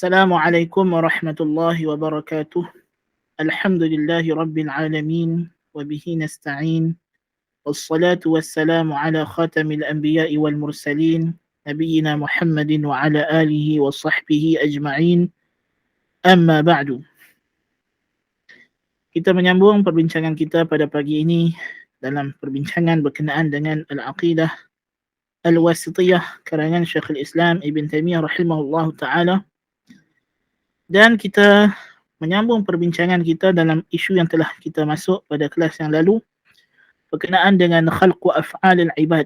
Assalamualaikum warahmatullahi wabarakatuh. Alhamdulillahi rabbil alamin wa bihi nasta'in. Wassalatu wassalamu ala khatamil anbiya'i wal mursalin nabiyyina Muhammadin wa ala alihi wa sahbihi ajma'in. Amma ba'du. Kita menyambung perbincangan kita pada pagi ini dalam perbincangan berkenaan dengan al-aqidah al-wasitiyah karangan Syekhul Islam Ibn Taimiyah rahimahullahu taala. Dan kita menyambung perbincangan kita dalam isu yang telah kita masuk pada kelas yang lalu berkenaan dengan khalqu af'alil ibad.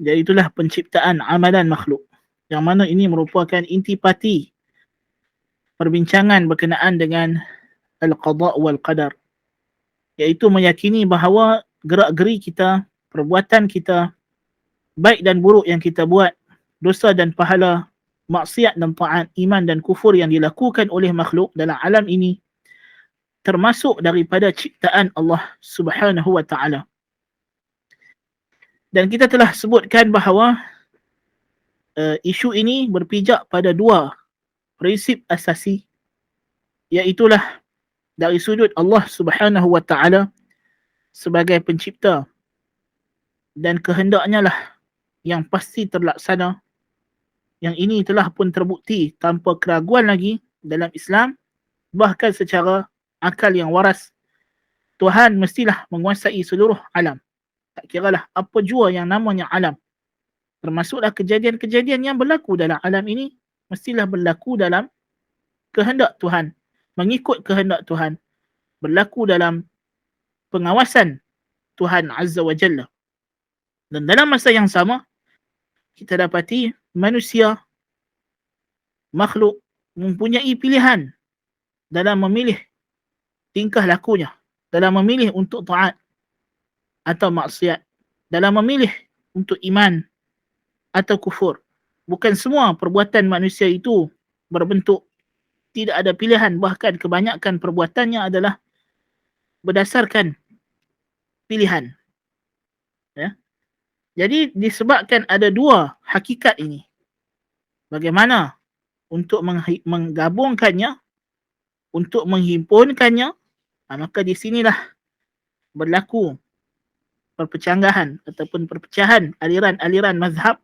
Iaitulah penciptaan amalan makhluk. Yang mana ini merupakan intipati perbincangan berkenaan dengan al-qada' wal qadar. Iaitu meyakini bahawa gerak-geri kita, perbuatan kita, baik dan buruk yang kita buat, dosa dan pahala, maksiat dan taat, iman dan kufur yang dilakukan oleh makhluk dalam alam ini termasuk daripada ciptaan Allah Subhanahu wa taala. Dan kita telah sebutkan bahawa isu ini berpijak pada dua prinsip asasi, iaitulah dari sudut Allah Subhanahu wa taala sebagai pencipta dan kehendaknya lah yang pasti terlaksana. Yang ini telah pun terbukti tanpa keraguan lagi dalam Islam, bahkan secara akal yang waras. Tuhan mestilah menguasai seluruh alam. Tak kiralah apa jua yang namanya alam. Termasuklah kejadian-kejadian yang berlaku dalam alam ini, mestilah berlaku dalam kehendak Tuhan. Mengikut kehendak Tuhan. Berlaku dalam pengawasan Tuhan Azza wa Jalla. Dan dalam masa yang sama, kita dapati manusia, makhluk mempunyai pilihan dalam memilih tingkah lakunya, dalam memilih untuk taat atau maksiat, dalam memilih untuk iman atau kufur. Bukan semua perbuatan manusia itu berbentuk tidak ada pilihan, bahkan kebanyakan perbuatannya adalah berdasarkan pilihan. Ya. Jadi disebabkan ada dua hakikat ini, bagaimana untuk menggabungkannya, untuk menghimpunkannya, maka di sinilah berlaku perpecanggahan ataupun perpecahan aliran-aliran mazhab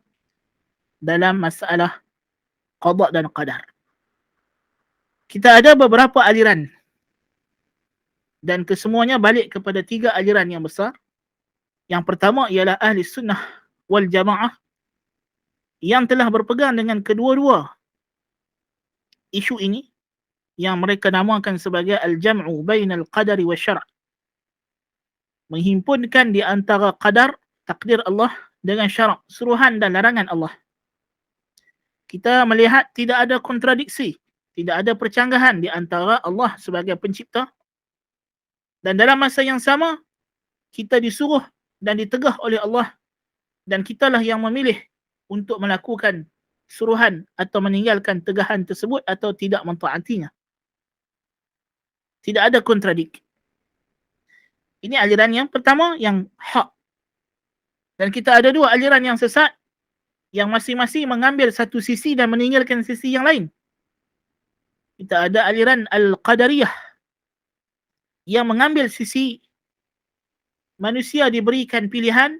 dalam masalah qada dan qadar. Kita ada beberapa aliran dan kesemuanya balik kepada tiga aliran yang besar. Yang pertama ialah ahli sunnah wal jamaah yang telah berpegang dengan kedua-dua isu ini yang mereka namakan sebagai al-jam'u bainal qadari wa syara'. Menghimpunkan di antara qadar, takdir Allah dengan syara', suruhan dan larangan Allah. Kita melihat tidak ada kontradiksi, tidak ada percanggahan di antara Allah sebagai pencipta dan dalam masa yang sama kita disuruh dan ditegah oleh Allah dan kitalah yang memilih untuk melakukan suruhan atau meninggalkan tegahan tersebut atau tidak mentaatinya. Tidak ada kontradik. Ini aliran yang pertama yang hak. Dan kita ada dua aliran yang sesat yang masing-masing mengambil satu sisi dan meninggalkan sisi yang lain. Kita ada aliran al-qadariyah yang mengambil sisi manusia diberikan pilihan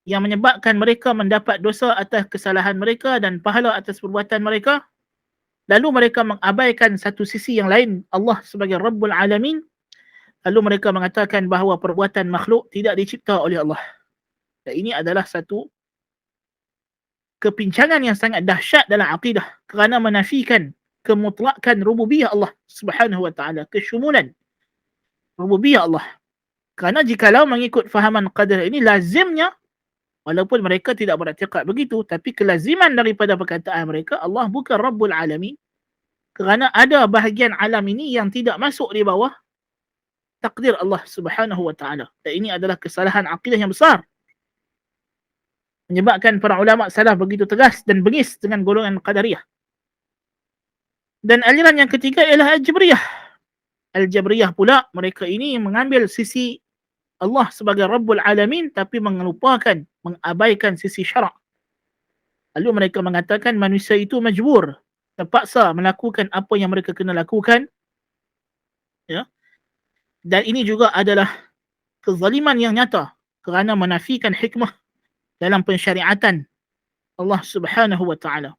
yang menyebabkan mereka mendapat dosa atas kesalahan mereka dan pahala atas perbuatan mereka. Lalu mereka mengabaikan satu sisi yang lain, Allah sebagai Rabbul Alamin. Lalu mereka mengatakan bahawa perbuatan makhluk tidak dicipta oleh Allah. Dan ini adalah satu kepincangan yang sangat dahsyat dalam akidah kerana menafikan kemutlakan rububiyah Allah Subhanahu wa taala, kesyumulan rububiyah Allah. Kerana jikalau mengikut fahaman qadar ini, lazimnya, walaupun mereka tidak beriktikad begitu, tapi kelaziman daripada perkataan mereka, Allah bukan Rabbul Alamin. Kerana ada bahagian alam ini yang tidak masuk di bawah takdir Allah Subhanahu wa taala. Dan ini adalah kesalahan akidah yang besar. Menyebabkan para ulama salaf begitu tegas dan bengis dengan golongan qadariyah. Dan aliran yang ketiga ialah al-jabriyah. Al-jabriyah pula, mereka ini mengambil sisi Allah sebagai Rabbul Alamin tapi mengelupakan, mengabaikan sisi syarak. Lalu mereka mengatakan manusia itu majbur, terpaksa melakukan apa yang mereka kena lakukan, ya. Dan ini juga adalah kezaliman yang nyata kerana menafikan hikmah dalam pensyariatan Allah Subhanahu wa taala.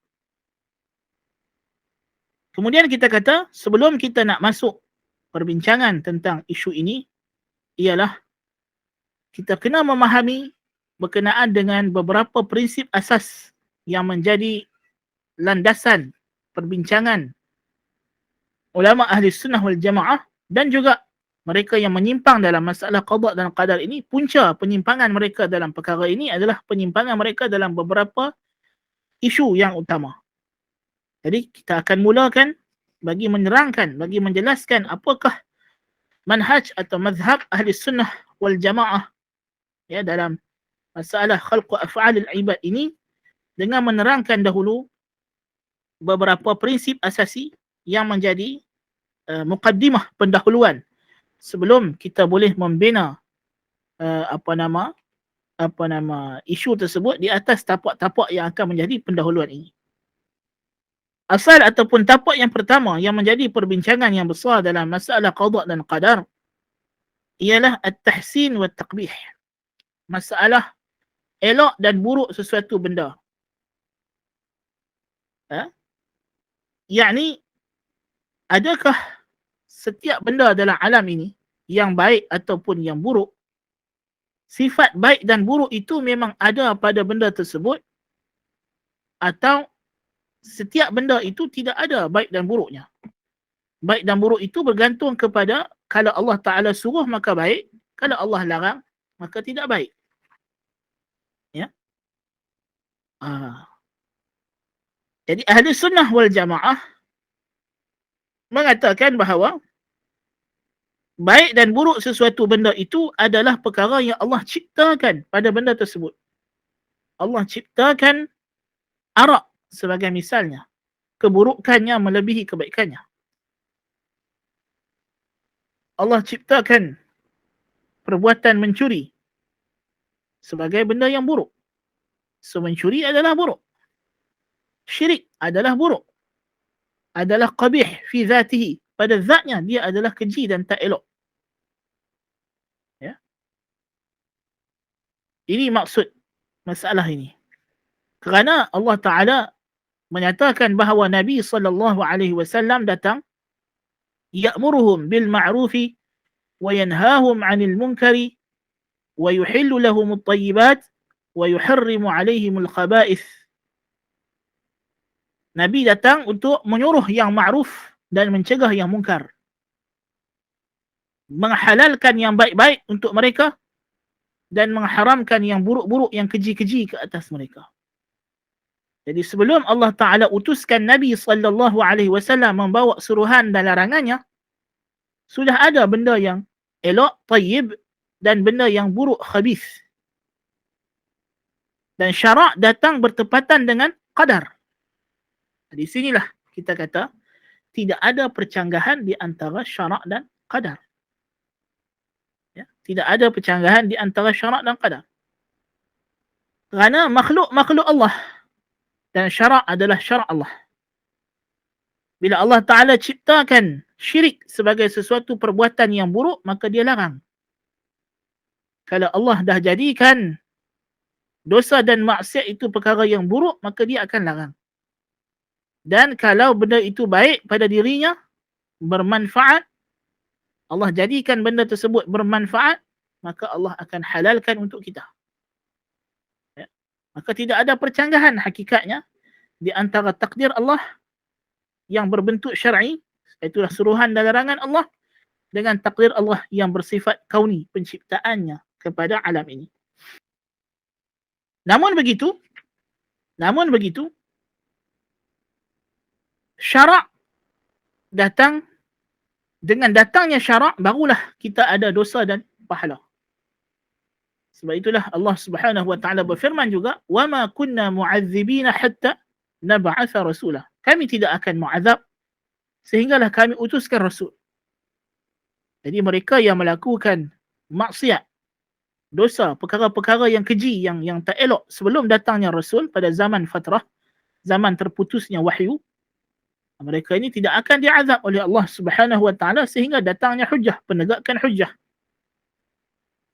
Kemudian kita kata, sebelum kita nak masuk perbincangan tentang isu ini, ialah kita kena memahami berkenaan dengan beberapa prinsip asas yang menjadi landasan perbincangan ulama ahli sunnah wal jamaah, dan juga mereka yang menyimpang dalam masalah qada dan qadar ini. Punca penyimpangan mereka dalam perkara ini adalah penyimpangan mereka dalam beberapa isu yang utama. Jadi kita akan mulakan bagi menerangkan, bagi menjelaskan apakah manhaj atau mazhab ahli sunnah wal jamaah, ya, dalam masalah khalqu af'alil ibad ini, dengan menerangkan dahulu beberapa prinsip asasi yang menjadi muqaddimah, pendahuluan, sebelum kita boleh membina isu tersebut di atas tapak-tapak yang akan menjadi pendahuluan ini. Asal ataupun tapak yang pertama yang menjadi perbincangan yang besar dalam masalah qada dan qadar ialah at-tahsin wa taqbih. Masalah elok dan buruk sesuatu benda. Yakni, adakah setiap benda dalam alam ini yang baik ataupun yang buruk, sifat baik dan buruk itu memang ada pada benda tersebut, atau setiap benda itu tidak ada baik dan buruknya. Baik dan buruk itu bergantung kepada, kalau Allah Ta'ala suruh maka baik, kalau Allah larang maka tidak baik. Ya. Jadi ahli sunnah wal jamaah mengatakan bahawa baik dan buruk sesuatu benda itu adalah perkara yang Allah ciptakan pada benda tersebut. Allah ciptakan arak sebagai misalnya, keburukannya melebihi kebaikannya. Allah ciptakan perbuatan mencuri sebagai benda yang buruk. So mencuri adalah buruk. Syirik adalah buruk. Adalah qabih fi zatihi. Pada zatnya dia adalah keji dan tak elok. Ya. Ini maksud masalah ini. Kerana Allah Ta'ala menyatakan bahawa Nabi SAW datang, ya'muruhum bil ma'rufi wa yanhahum 'anil munkari wa yuhillu lahumut tayyibat wa yuharrimu 'alaihimul khaba'ith. Nabi datang untuk menyuruh yang ma'ruf dan mencegah yang mungkar. Menghalalkan yang baik-baik untuk mereka dan mengharamkan yang buruk-buruk, yang keji-keji ke atas mereka. Jadi sebelum Allah Ta'ala utuskan Nabi SAW membawa suruhan dan larangannya, sudah ada benda yang elok, tayyib, dan benda yang buruk, khabith. Dan syarak datang bertepatan dengan qadar. Di sinilah kita kata tidak ada percanggahan di antara syarak dan qadar. Ya, tidak ada percanggahan di antara syarak dan qadar. Kerana makhluk Allah dan syarak adalah syarak Allah. Bila Allah Ta'ala ciptakan syirik sebagai sesuatu perbuatan yang buruk, maka dia larang. Kalau Allah dah jadikan dosa dan maksiat itu perkara yang buruk, maka dia akan larang. Dan kalau benda itu baik pada dirinya, bermanfaat, Allah jadikan benda tersebut bermanfaat, maka Allah akan halalkan untuk kita. Ya. Maka tidak ada percanggahan hakikatnya di antara takdir Allah yang berbentuk syar'i, itulah suruhan dan larangan Allah, dengan takdir Allah yang bersifat kauni, penciptaannya kepada alam ini. Namun begitu, syarak datang, dengan datangnya syarak barulah kita ada dosa dan pahala. Sebab itulah Allah Subhanahu wa taala berfirman juga, "Wa ma kunna mu'adzibina hatta nab'atha rasulah." Kami tidak akan mu'adzab sehinggalah kami utuskan rasul. Jadi mereka yang melakukan maksiat, dosa, perkara-perkara yang keji, yang tak elok sebelum datangnya rasul pada zaman fatrah, zaman terputusnya wahyu, Mereka ini tidak akan diazab oleh Allah Subhanahu wa taala sehingga datangnya hujah, penegakan hujah.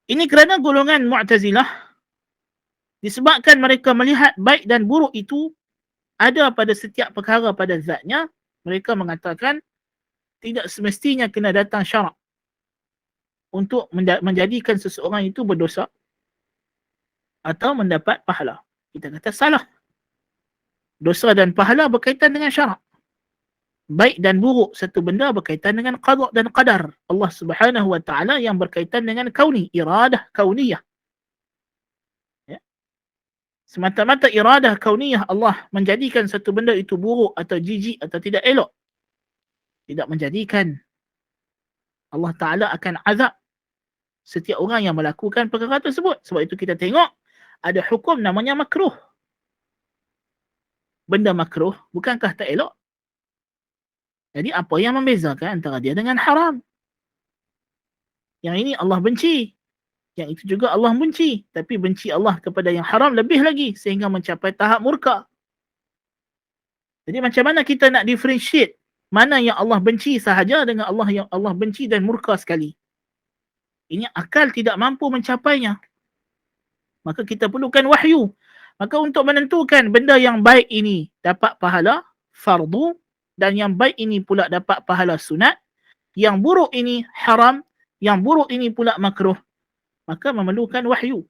Ini kerana golongan Mu'tazilah disebabkan mereka melihat baik dan buruk itu ada pada setiap perkara pada zatnya, mereka mengatakan tidak semestinya kena datang syarak untuk menjadikan seseorang itu berdosa atau mendapat pahala. Kita kata salah. Dosa dan pahala berkaitan dengan syarak. Baik dan buruk satu benda berkaitan dengan qada dan qadar Allah Subhanahu wa taala yang berkaitan dengan kauni, iradah kauniyah. Ya. Semata-mata iradah kauniyah Allah menjadikan satu benda itu buruk atau jijik atau tidak elok. Tidak menjadikan Allah Ta'ala akan azab setiap orang yang melakukan perkara tersebut. Sebab itu kita tengok ada hukum namanya makruh. Benda makruh bukankah tak elok? Jadi apa yang membezakan antara dia dengan haram? Yang ini Allah benci. Yang itu juga Allah benci. Tapi benci Allah kepada yang haram lebih lagi sehingga mencapai tahap murka. Jadi macam mana kita nak differentiate mana yang Allah benci sahaja dengan Allah yang Allah benci dan murka sekali? Ini akal tidak mampu mencapainya. Maka kita perlukan wahyu. Maka untuk menentukan benda yang baik ini dapat pahala fardu dan yang baik ini pula dapat pahala sunat, yang buruk ini haram, yang buruk ini pula makruh, maka memerlukan wahyu.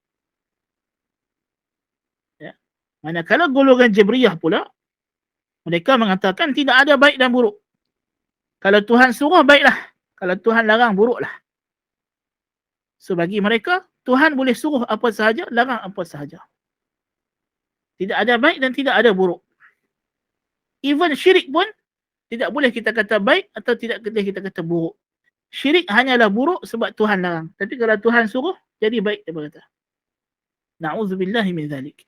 Ya. Manakala golongan Jabriyah pula, mereka mengatakan tidak ada baik dan buruk. Kalau Tuhan suruh, baiklah. Kalau Tuhan larang, buruklah. So bagi mereka, Tuhan boleh suruh apa sahaja, larang apa sahaja. Tidak ada baik dan tidak ada buruk. Even syirik pun, tidak boleh kita kata baik atau tidak boleh kita kata buruk. Syirik hanyalah buruk sebab Tuhan larang. Tapi kalau Tuhan suruh, jadi baik dia berkata. Na'udzubillahi min zalik.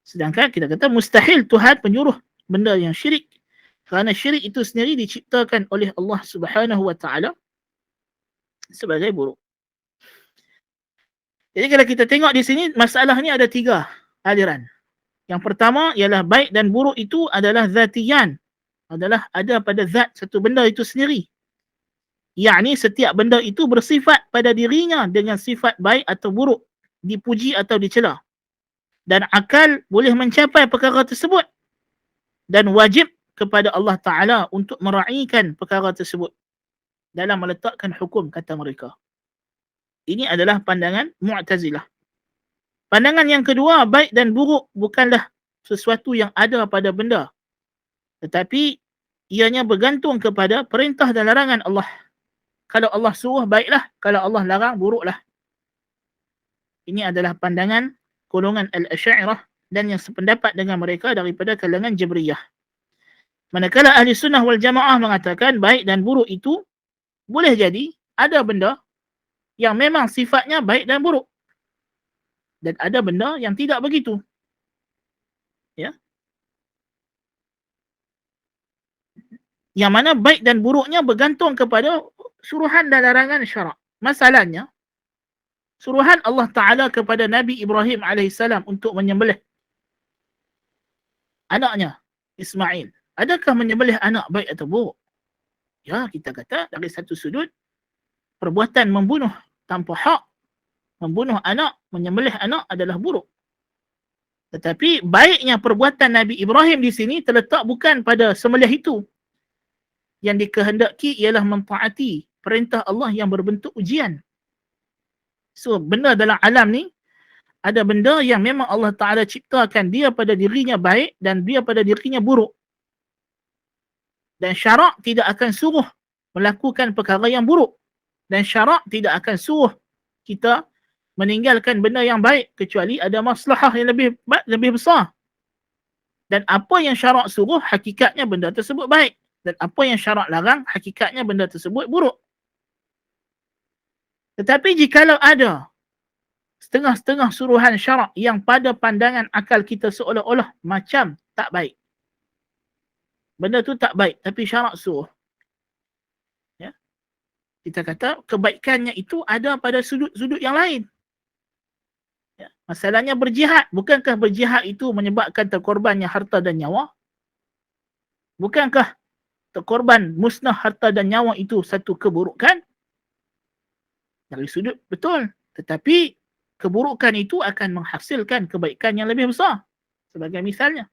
Sedangkan kita kata mustahil Tuhan menyuruh benda yang syirik. Kerana syirik itu sendiri diciptakan oleh Allah Subhanahu wa taala sebagai buruk. Jadi kalau kita tengok di sini, masalah ni ada 3 aliran. Yang pertama ialah baik dan buruk itu adalah zatiyan. Adalah ada pada zat satu benda itu sendiri. Yakni setiap benda itu bersifat pada dirinya dengan sifat baik atau buruk, dipuji atau dicela. Dan akal boleh mencapai perkara tersebut. Dan wajib kepada Allah Ta'ala untuk meraihkan perkara tersebut dalam meletakkan hukum, kata mereka. Ini adalah pandangan Mu'tazilah. Pandangan yang kedua, baik dan buruk bukanlah sesuatu yang ada pada benda. Tetapi ianya bergantung kepada perintah dan larangan Allah. Kalau Allah suruh, baiklah. Kalau Allah larang, buruklah. Ini adalah pandangan golongan Al-Asy'ariyah dan yang sependapat dengan mereka daripada kalangan Jabriyah. Manakala Ahli Sunnah wal Jamaah mengatakan baik dan buruk itu boleh jadi ada benda yang memang sifatnya baik dan buruk. Dan ada benda yang tidak begitu. Ya. Yang mana baik dan buruknya bergantung kepada suruhan dan larangan syarak. Masalahnya, suruhan Allah Ta'ala kepada Nabi Ibrahim AS untuk menyembelih anaknya, Ismail. Adakah menyembelih anak baik atau buruk? Ya, kita kata dari satu sudut, perbuatan membunuh tanpa hak, membunuh anak, menyembelih anak adalah buruk. Tetapi baiknya perbuatan Nabi Ibrahim di sini terletak bukan pada sembelih itu. Yang dikehendaki ialah mentaati perintah Allah yang berbentuk ujian. So, benda dalam alam ni, ada benda yang memang Allah Ta'ala ciptakan dia pada dirinya baik dan dia pada dirinya buruk. Dan syarak tidak akan suruh melakukan perkara yang buruk. Dan syarak tidak akan suruh kita meninggalkan benda yang baik kecuali ada maslahah yang lebih besar. Dan apa yang syarak suruh, hakikatnya benda tersebut baik. Dan apa yang syarak larang, hakikatnya benda tersebut buruk. Tetapi jikalau ada setengah-setengah suruhan syarak yang pada pandangan akal kita seolah-olah macam tak baik. Benda tu tak baik, tapi syarak suruh. Ya. Kita kata kebaikannya itu ada pada sudut-sudut yang lain. Ya. Masalahnya berjihad. Bukankah berjihad itu menyebabkan terkorbannya harta dan nyawa? Bukankah korban musnah harta dan nyawa itu satu keburukan? Dari sudut betul. Tetapi keburukan itu akan menghasilkan kebaikan yang lebih besar. Sebagai misalnya,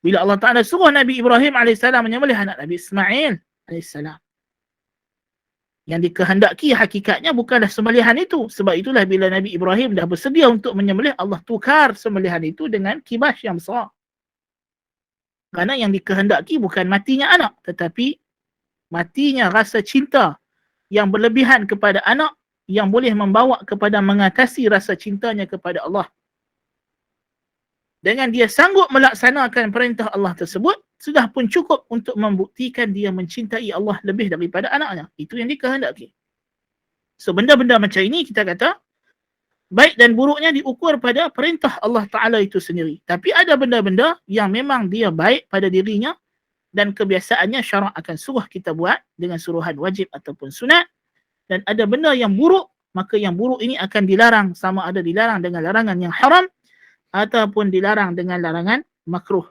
bila Allah Ta'ala suruh Nabi Ibrahim AS menyembelih anak Nabi Ismail AS, yang dikehendaki hakikatnya bukanlah sembelihan itu. Sebab itulah bila Nabi Ibrahim dah bersedia untuk menyembelih, Allah tukar sembelihan itu dengan kibas yang besar. Kerana yang dikehendaki bukan matinya anak, tetapi matinya rasa cinta yang berlebihan kepada anak, yang boleh membawa kepada mengatasi rasa cintanya kepada Allah. Dengan dia sanggup melaksanakan perintah Allah tersebut, sudah pun cukup untuk membuktikan dia mencintai Allah lebih daripada anaknya. Itu yang dikehendaki. So, benda-benda macam ini kita kata, baik dan buruknya diukur pada perintah Allah Ta'ala itu sendiri. Tapi ada benda-benda yang memang dia baik pada dirinya, dan kebiasaannya syarak akan suruh kita buat dengan suruhan wajib ataupun sunat. Dan ada benda yang buruk, maka yang buruk ini akan dilarang, sama ada dilarang dengan larangan yang haram ataupun dilarang dengan larangan makruh.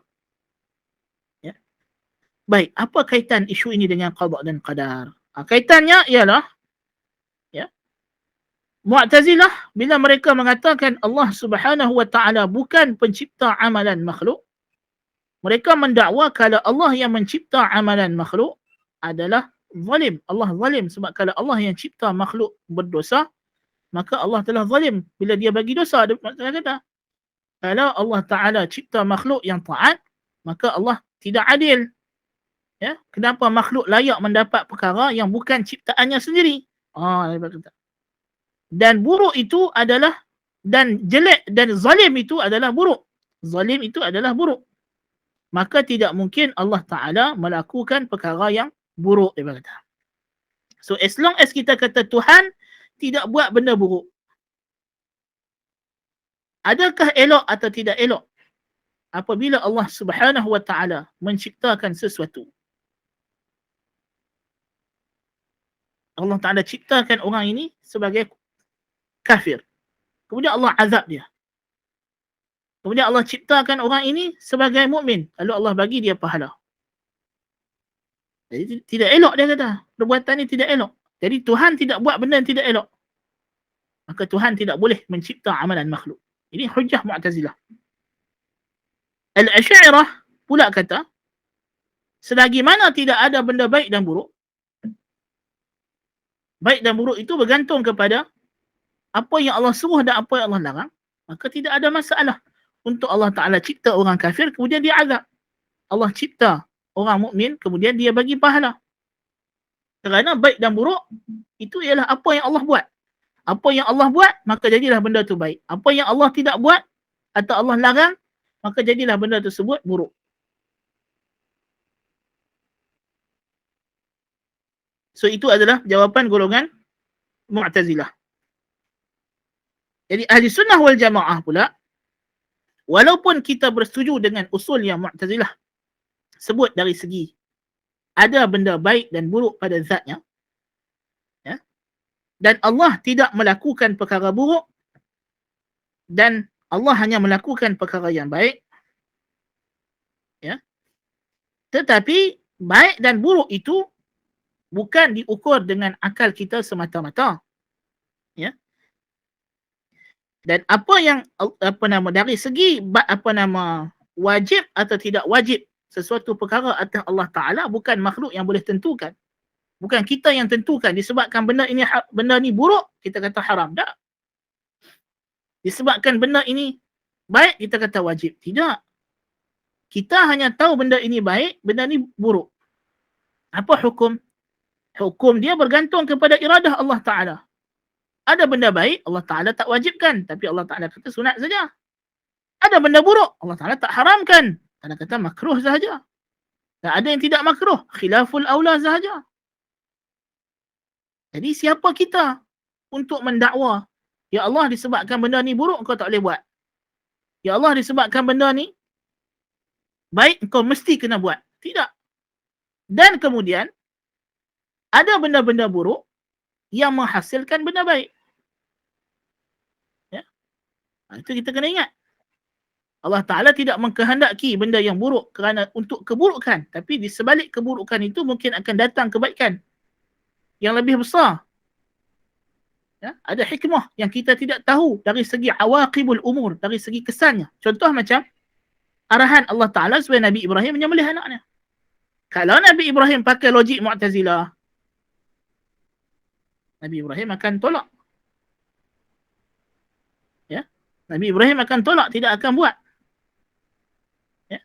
Ya. Baik, apa kaitan isu ini dengan qada dan qadar? Kaitannya ialah, ya, Mu'tazilah bila mereka mengatakan Allah Subhanahu wa Ta'ala bukan pencipta amalan makhluk, mereka mendakwa kalau Allah yang mencipta amalan makhluk adalah zalim. Allah zalim sebab kalau Allah yang cipta makhluk berdosa, maka Allah telah zalim bila dia bagi dosa. Dia kata, kalau Allah Ta'ala cipta makhluk yang taat, maka Allah tidak adil. Ya? Kenapa makhluk layak mendapat perkara yang bukan ciptaannya sendiri? Dan buruk itu adalah, dan jelek dan zalim itu adalah buruk. Zalim itu adalah buruk. Maka tidak mungkin Allah Ta'ala melakukan perkara yang buruk. Dia kata. So as long as kita kata Tuhan tidak buat benda buruk, adakah elok atau tidak elok apabila Allah Subhanahu wa Ta'ala menciptakan sesuatu? Allah Ta'ala ciptakan orang ini sebagai kafir. Kemudian Allah azab dia. Kemudian Allah ciptakan orang ini sebagai mukmin. Lalu Allah bagi dia pahala. Jadi tidak elok, dia kata. Perbuatan ini tidak elok. Jadi Tuhan tidak buat benda yang tidak elok. Maka Tuhan tidak boleh mencipta amalan makhluk. Ini hujah Mu'tazilah. Al-Asy'ariyah pula kata, selagi mana tidak ada benda baik dan buruk, baik dan buruk itu bergantung kepada apa yang Allah suruh dan apa yang Allah larang, maka tidak ada masalah untuk Allah Ta'ala cipta orang kafir, kemudian dia azab. Allah cipta orang mukmin, kemudian dia bagi pahala. Kerana baik dan buruk, itu ialah apa yang Allah buat. Apa yang Allah buat, maka jadilah benda itu baik. Apa yang Allah tidak buat, atau Allah larang, maka jadilah benda tersebut buruk. So itu adalah jawapan golongan Mu'tazilah. Jadi Ahli Sunnah wal Jamaah pula, walaupun kita bersetuju dengan usul yang Mu'tazilah sebut dari segi ada benda baik dan buruk pada zatnya, ya, dan Allah tidak melakukan perkara buruk, dan Allah hanya melakukan perkara yang baik, ya, tetapi baik dan buruk itu bukan diukur dengan akal kita semata-mata, ya. Dan apa yang dari segi wajib atau tidak wajib sesuatu perkara atas Allah Ta'ala, bukan makhluk yang boleh tentukan. Bukan kita yang tentukan. Disebabkan benda ni buruk, kita kata haram. Tak. Disebabkan benda ini baik, kita kata wajib. Tidak. Kita hanya tahu benda ini baik, benda ni buruk. Apa hukum? Hukum dia bergantung kepada iradah Allah Ta'ala. Ada benda baik, Allah Ta'ala tak wajibkan. Tapi Allah Ta'ala kata sunat saja. Ada benda buruk, Allah Ta'ala tak haramkan. Allah kata makruh sahaja. Dan ada yang tidak makruh, khilaful aula sahaja. Jadi siapa kita untuk mendakwa, ya Allah disebabkan benda ni buruk, kau tak boleh buat. Ya Allah disebabkan benda ni baik, kau mesti kena buat. Tidak. Dan kemudian, ada benda-benda buruk yang menghasilkan benda baik. Ya? Itu kita kena ingat. Allah Ta'ala tidak mengkehendaki benda yang buruk kerana untuk keburukan. Tapi di sebalik keburukan itu mungkin akan datang kebaikan yang lebih besar. Ya, ada hikmah yang kita tidak tahu dari segi awaqibul umur, dari segi kesannya. Contoh macam arahan Allah Ta'ala supaya Nabi Ibrahim menyembelih anaknya. Kalau Nabi Ibrahim pakai logik Mu'tazilah, Nabi Ibrahim akan tolak. Ya, Nabi Ibrahim akan tolak, tidak akan buat. Ya.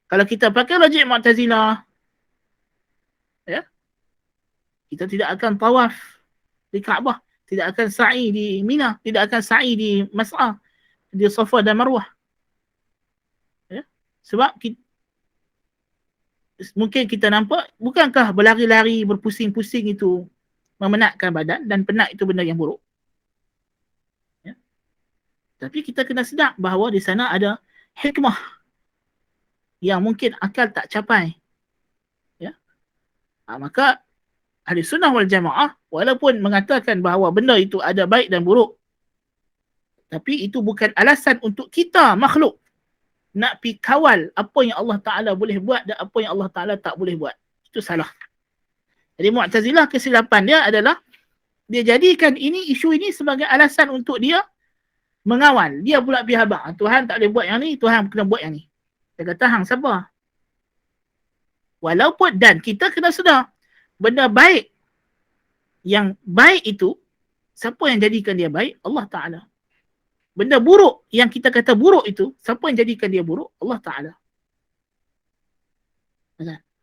Kalau kita pakai logik Mu'tazilah, ya, kita tidak akan tawaf di Kaabah, tidak akan sa'i di Mina, tidak akan sa'i di Mas'ah, di Safa dan Marwah. Ya. Sebab mungkin kita nampak, bukankah berlari-lari, berpusing-pusing itu memenatkan badan, dan penat itu benda yang buruk. Ya. Tapi kita kena sedar bahawa di sana ada hikmah yang mungkin akal tak capai. Ya. Maka Ahli Sunnah wal Jamaah walaupun mengatakan bahawa benda itu ada baik dan buruk, tapi itu bukan alasan untuk kita makhluk nak pi kawal apa yang Allah Ta'ala boleh buat dan apa yang Allah Ta'ala tak boleh buat. Itu salah. Jadi Mu'tazilah kesilapan dia adalah dia jadikan isu ini sebagai alasan untuk dia mengawal. Dia pula pi habaq, Tuhan tak boleh buat yang ni, Tuhan kena buat yang ni. Dia kata hang sabar. Walaupun, dan kita kena sedar benda baik, yang baik itu siapa yang jadikan dia baik? Allah Ta'ala. Benda buruk yang kita kata buruk itu, siapa yang jadikan dia buruk? Allah Ta'ala.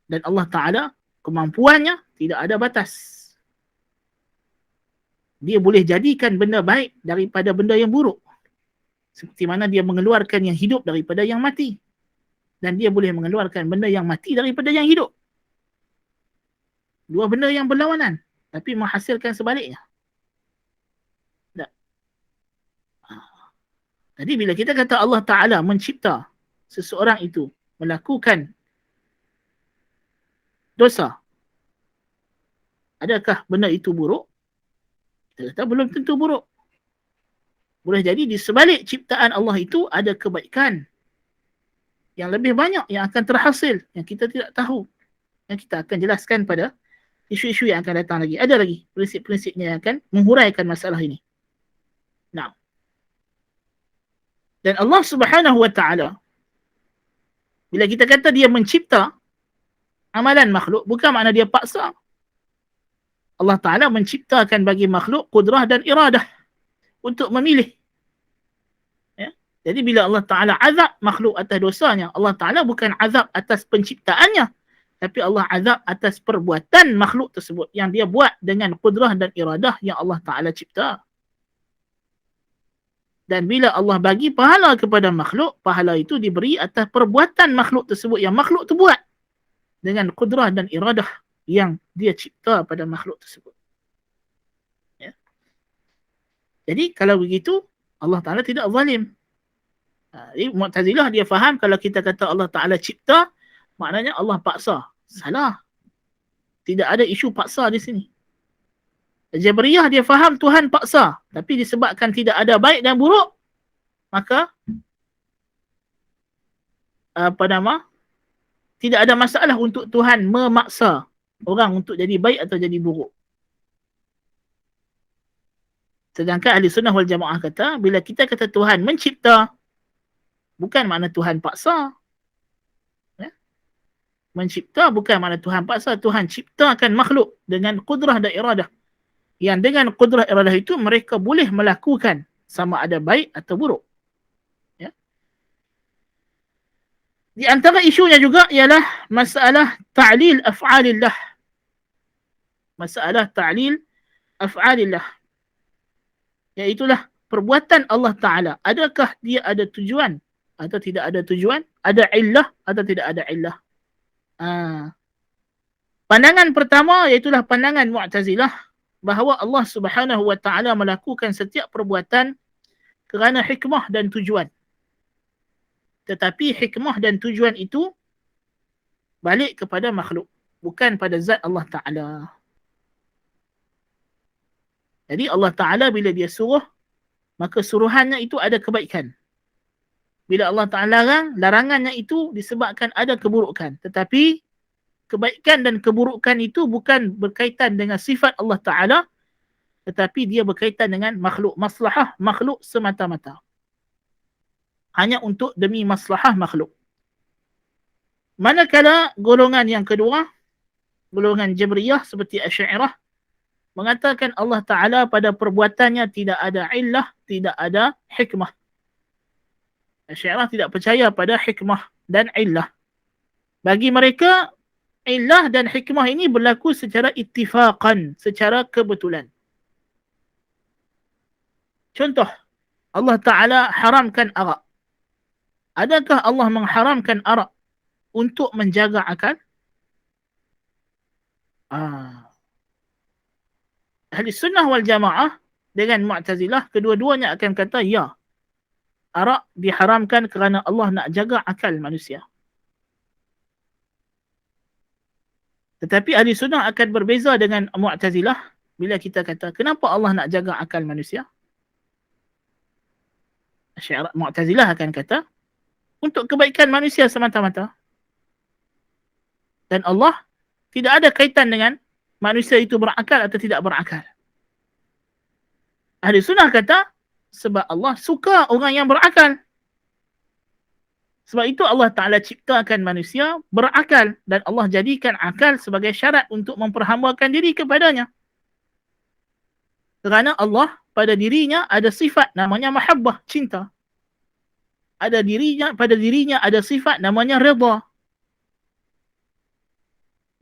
Dan Allah Ta'ala kemampuannya tidak ada batas. Dia boleh jadikan benda baik daripada benda yang buruk. Seperti mana dia mengeluarkan yang hidup daripada yang mati. Dan dia boleh mengeluarkan benda yang mati daripada yang hidup. Dua benda yang berlawanan, tapi menghasilkan sebaliknya. Tak. Jadi bila kita kata Allah Ta'ala mencipta seseorang itu melakukan dosa, adakah benda itu buruk? Kita kata belum tentu buruk. Boleh jadi di sebalik ciptaan Allah itu ada kebaikan yang lebih banyak yang akan terhasil, yang kita tidak tahu. Yang kita akan jelaskan pada isu-isu yang akan datang lagi. Ada lagi prinsip-prinsipnya yang akan menghuraikan masalah ini. Nah. Dan Allah Subhanahu wa Ta'ala, bila kita kata dia mencipta amalan makhluk, bukan makna dia paksa. Allah Ta'ala menciptakan bagi makhluk kudrah dan iradah untuk memilih. Ya? Jadi bila Allah Ta'ala azab makhluk atas dosanya, Allah Ta'ala bukan azab atas penciptaannya, tapi Allah azab atas perbuatan makhluk tersebut yang dia buat dengan kudrah dan iradah yang Allah Ta'ala cipta. Dan bila Allah bagi pahala kepada makhluk, pahala itu diberi atas perbuatan makhluk tersebut yang makhluk tu buat dengan kudrah dan iradah yang dia cipta pada makhluk tersebut. Ya. Jadi kalau begitu, Allah Ta'ala tidak zalim. Jadi Mu'tazilah dia faham kalau kita kata Allah Ta'ala cipta, maknanya Allah paksa. Salah. Tidak ada isu paksa di sini. Jabriyah dia faham Tuhan paksa, tapi disebabkan tidak ada baik dan buruk, maka tidak ada masalah untuk Tuhan memaksa orang untuk jadi baik atau jadi buruk. Sedangkan Ahli Sunnah wal Jamaah kata, bila kita kata Tuhan mencipta, bukan makna Tuhan paksa. Ya? Mencipta bukan makna Tuhan paksa. Tuhan ciptakan makhluk dengan kudrah dan iradah. Yang dengan kudrah iradah itu mereka boleh melakukan sama ada baik atau buruk. Ya. Di antara isunya juga ialah masalah ta'lil af'alillah. Masalah ta'lil af'alillah. Iaitulah perbuatan Allah Ta'ala. Adakah dia ada tujuan atau tidak ada tujuan? Ada illah atau tidak ada illah? Pandangan pertama iaitulah pandangan Mu'tazilah, bahawa Allah Subhanahu wa Ta'ala melakukan setiap perbuatan kerana hikmah dan tujuan. Tetapi hikmah dan tujuan itu balik kepada makhluk, bukan pada zat Allah Ta'ala. Jadi Allah Ta'ala bila dia suruh, maka suruhannya itu ada kebaikan. Bila Allah Ta'ala larang, larangannya itu disebabkan ada keburukan. Tetapi kebaikan dan keburukan itu bukan berkaitan dengan sifat Allah Ta'ala, tetapi dia berkaitan dengan makhluk. Maslahah makhluk semata-mata. Hanya untuk demi maslahah makhluk. Manakala golongan yang kedua, golongan Jabriyah seperti Asy'ariyah, mengatakan Allah Ta'ala pada perbuatannya tidak ada illah, tidak ada hikmah. Asy'ariyah tidak percaya pada hikmah dan illah. Bagi mereka, illah dan hikmah ini berlaku secara ittifaqan, secara kebetulan. Contoh, Allah Ta'ala haramkan arak. Adakah Allah mengharamkan arak untuk menjaga akal? Ahli sunnah wal jamaah dengan Mu'tazilah, kedua-duanya akan kata ya. Arak diharamkan kerana Allah nak jaga akal manusia. Tetapi ahli sunnah akan berbeza dengan Mu'tazilah bila kita kata kenapa Allah nak jaga akal manusia? Mu'tazilah akan kata untuk kebaikan manusia semata-mata. Dan Allah tidak ada kaitan dengan manusia itu berakal atau tidak berakal. Ahli sunnah kata sebab Allah suka orang yang berakal. Sebab itu Allah Ta'ala ciptakan manusia berakal dan Allah jadikan akal sebagai syarat untuk memperhambakan diri kepadanya. Kerana Allah pada dirinya ada sifat namanya mahabbah, cinta. Pada dirinya ada sifat namanya redha.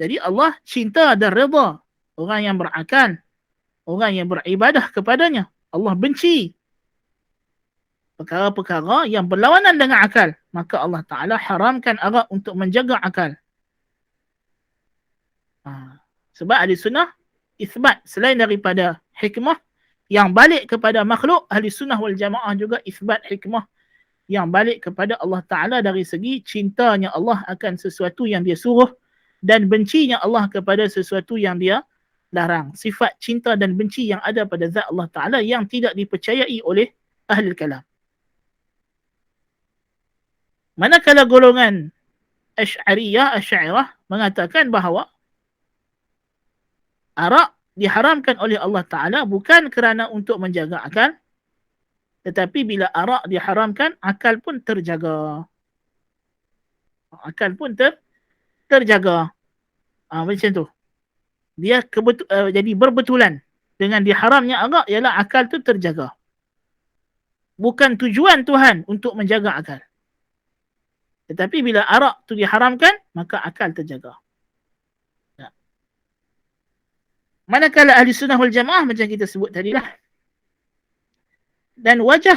Jadi Allah cinta dan redha orang yang berakal, orang yang beribadah kepadanya. Allah benci perkara-perkara yang berlawanan dengan akal. Maka Allah Ta'ala haramkan arak untuk menjaga akal. Sebab ahli sunnah isbat selain daripada hikmah yang balik kepada makhluk, ahli sunnah wal jamaah juga isbat hikmah yang balik kepada Allah Ta'ala dari segi cintanya Allah akan sesuatu yang dia suruh dan bencinya Allah kepada sesuatu yang dia larang. Sifat cinta dan benci yang ada pada zat Allah Ta'ala yang tidak dipercayai oleh ahli kalam. Manakala golongan Asy'ariyah mengatakan bahawa arak diharamkan oleh Allah Ta'ala bukan kerana untuk menjaga akal, tetapi bila arak diharamkan, akal pun terjaga. Akal pun terjaga. Macam tu. Dia jadi berbetulan dengan diharamnya arak ialah akal tu terjaga. Bukan tujuan Tuhan untuk menjaga akal. Tetapi bila arak tu diharamkan, maka akal terjaga. Manakala ahli sunnah wal jamaah macam kita sebut tadilah. Dan wajah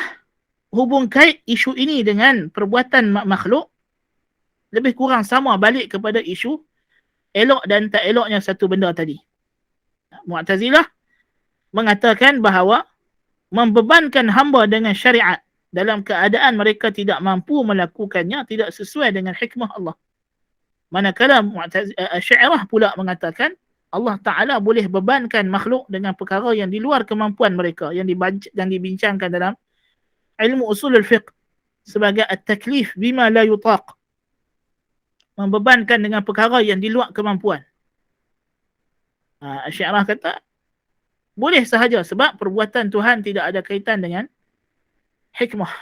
hubung kait isu ini dengan perbuatan makhluk lebih kurang sama balik kepada isu elok dan tak eloknya satu benda tadi. Mu'tazilah mengatakan bahawa membebankan hamba dengan syariat dalam keadaan mereka tidak mampu melakukannya tidak sesuai dengan hikmah Allah. Manakala Asy'ariyah pula mengatakan Allah Ta'ala boleh bebankan makhluk dengan perkara yang di luar kemampuan mereka yang dibincangkan dalam ilmu usul al-fiqh sebagai at-taklif bima la yutaq. Membebankan dengan perkara yang di luar kemampuan. Asy'ariyah kata boleh sahaja sebab perbuatan Tuhan tidak ada kaitan dengan hikmah.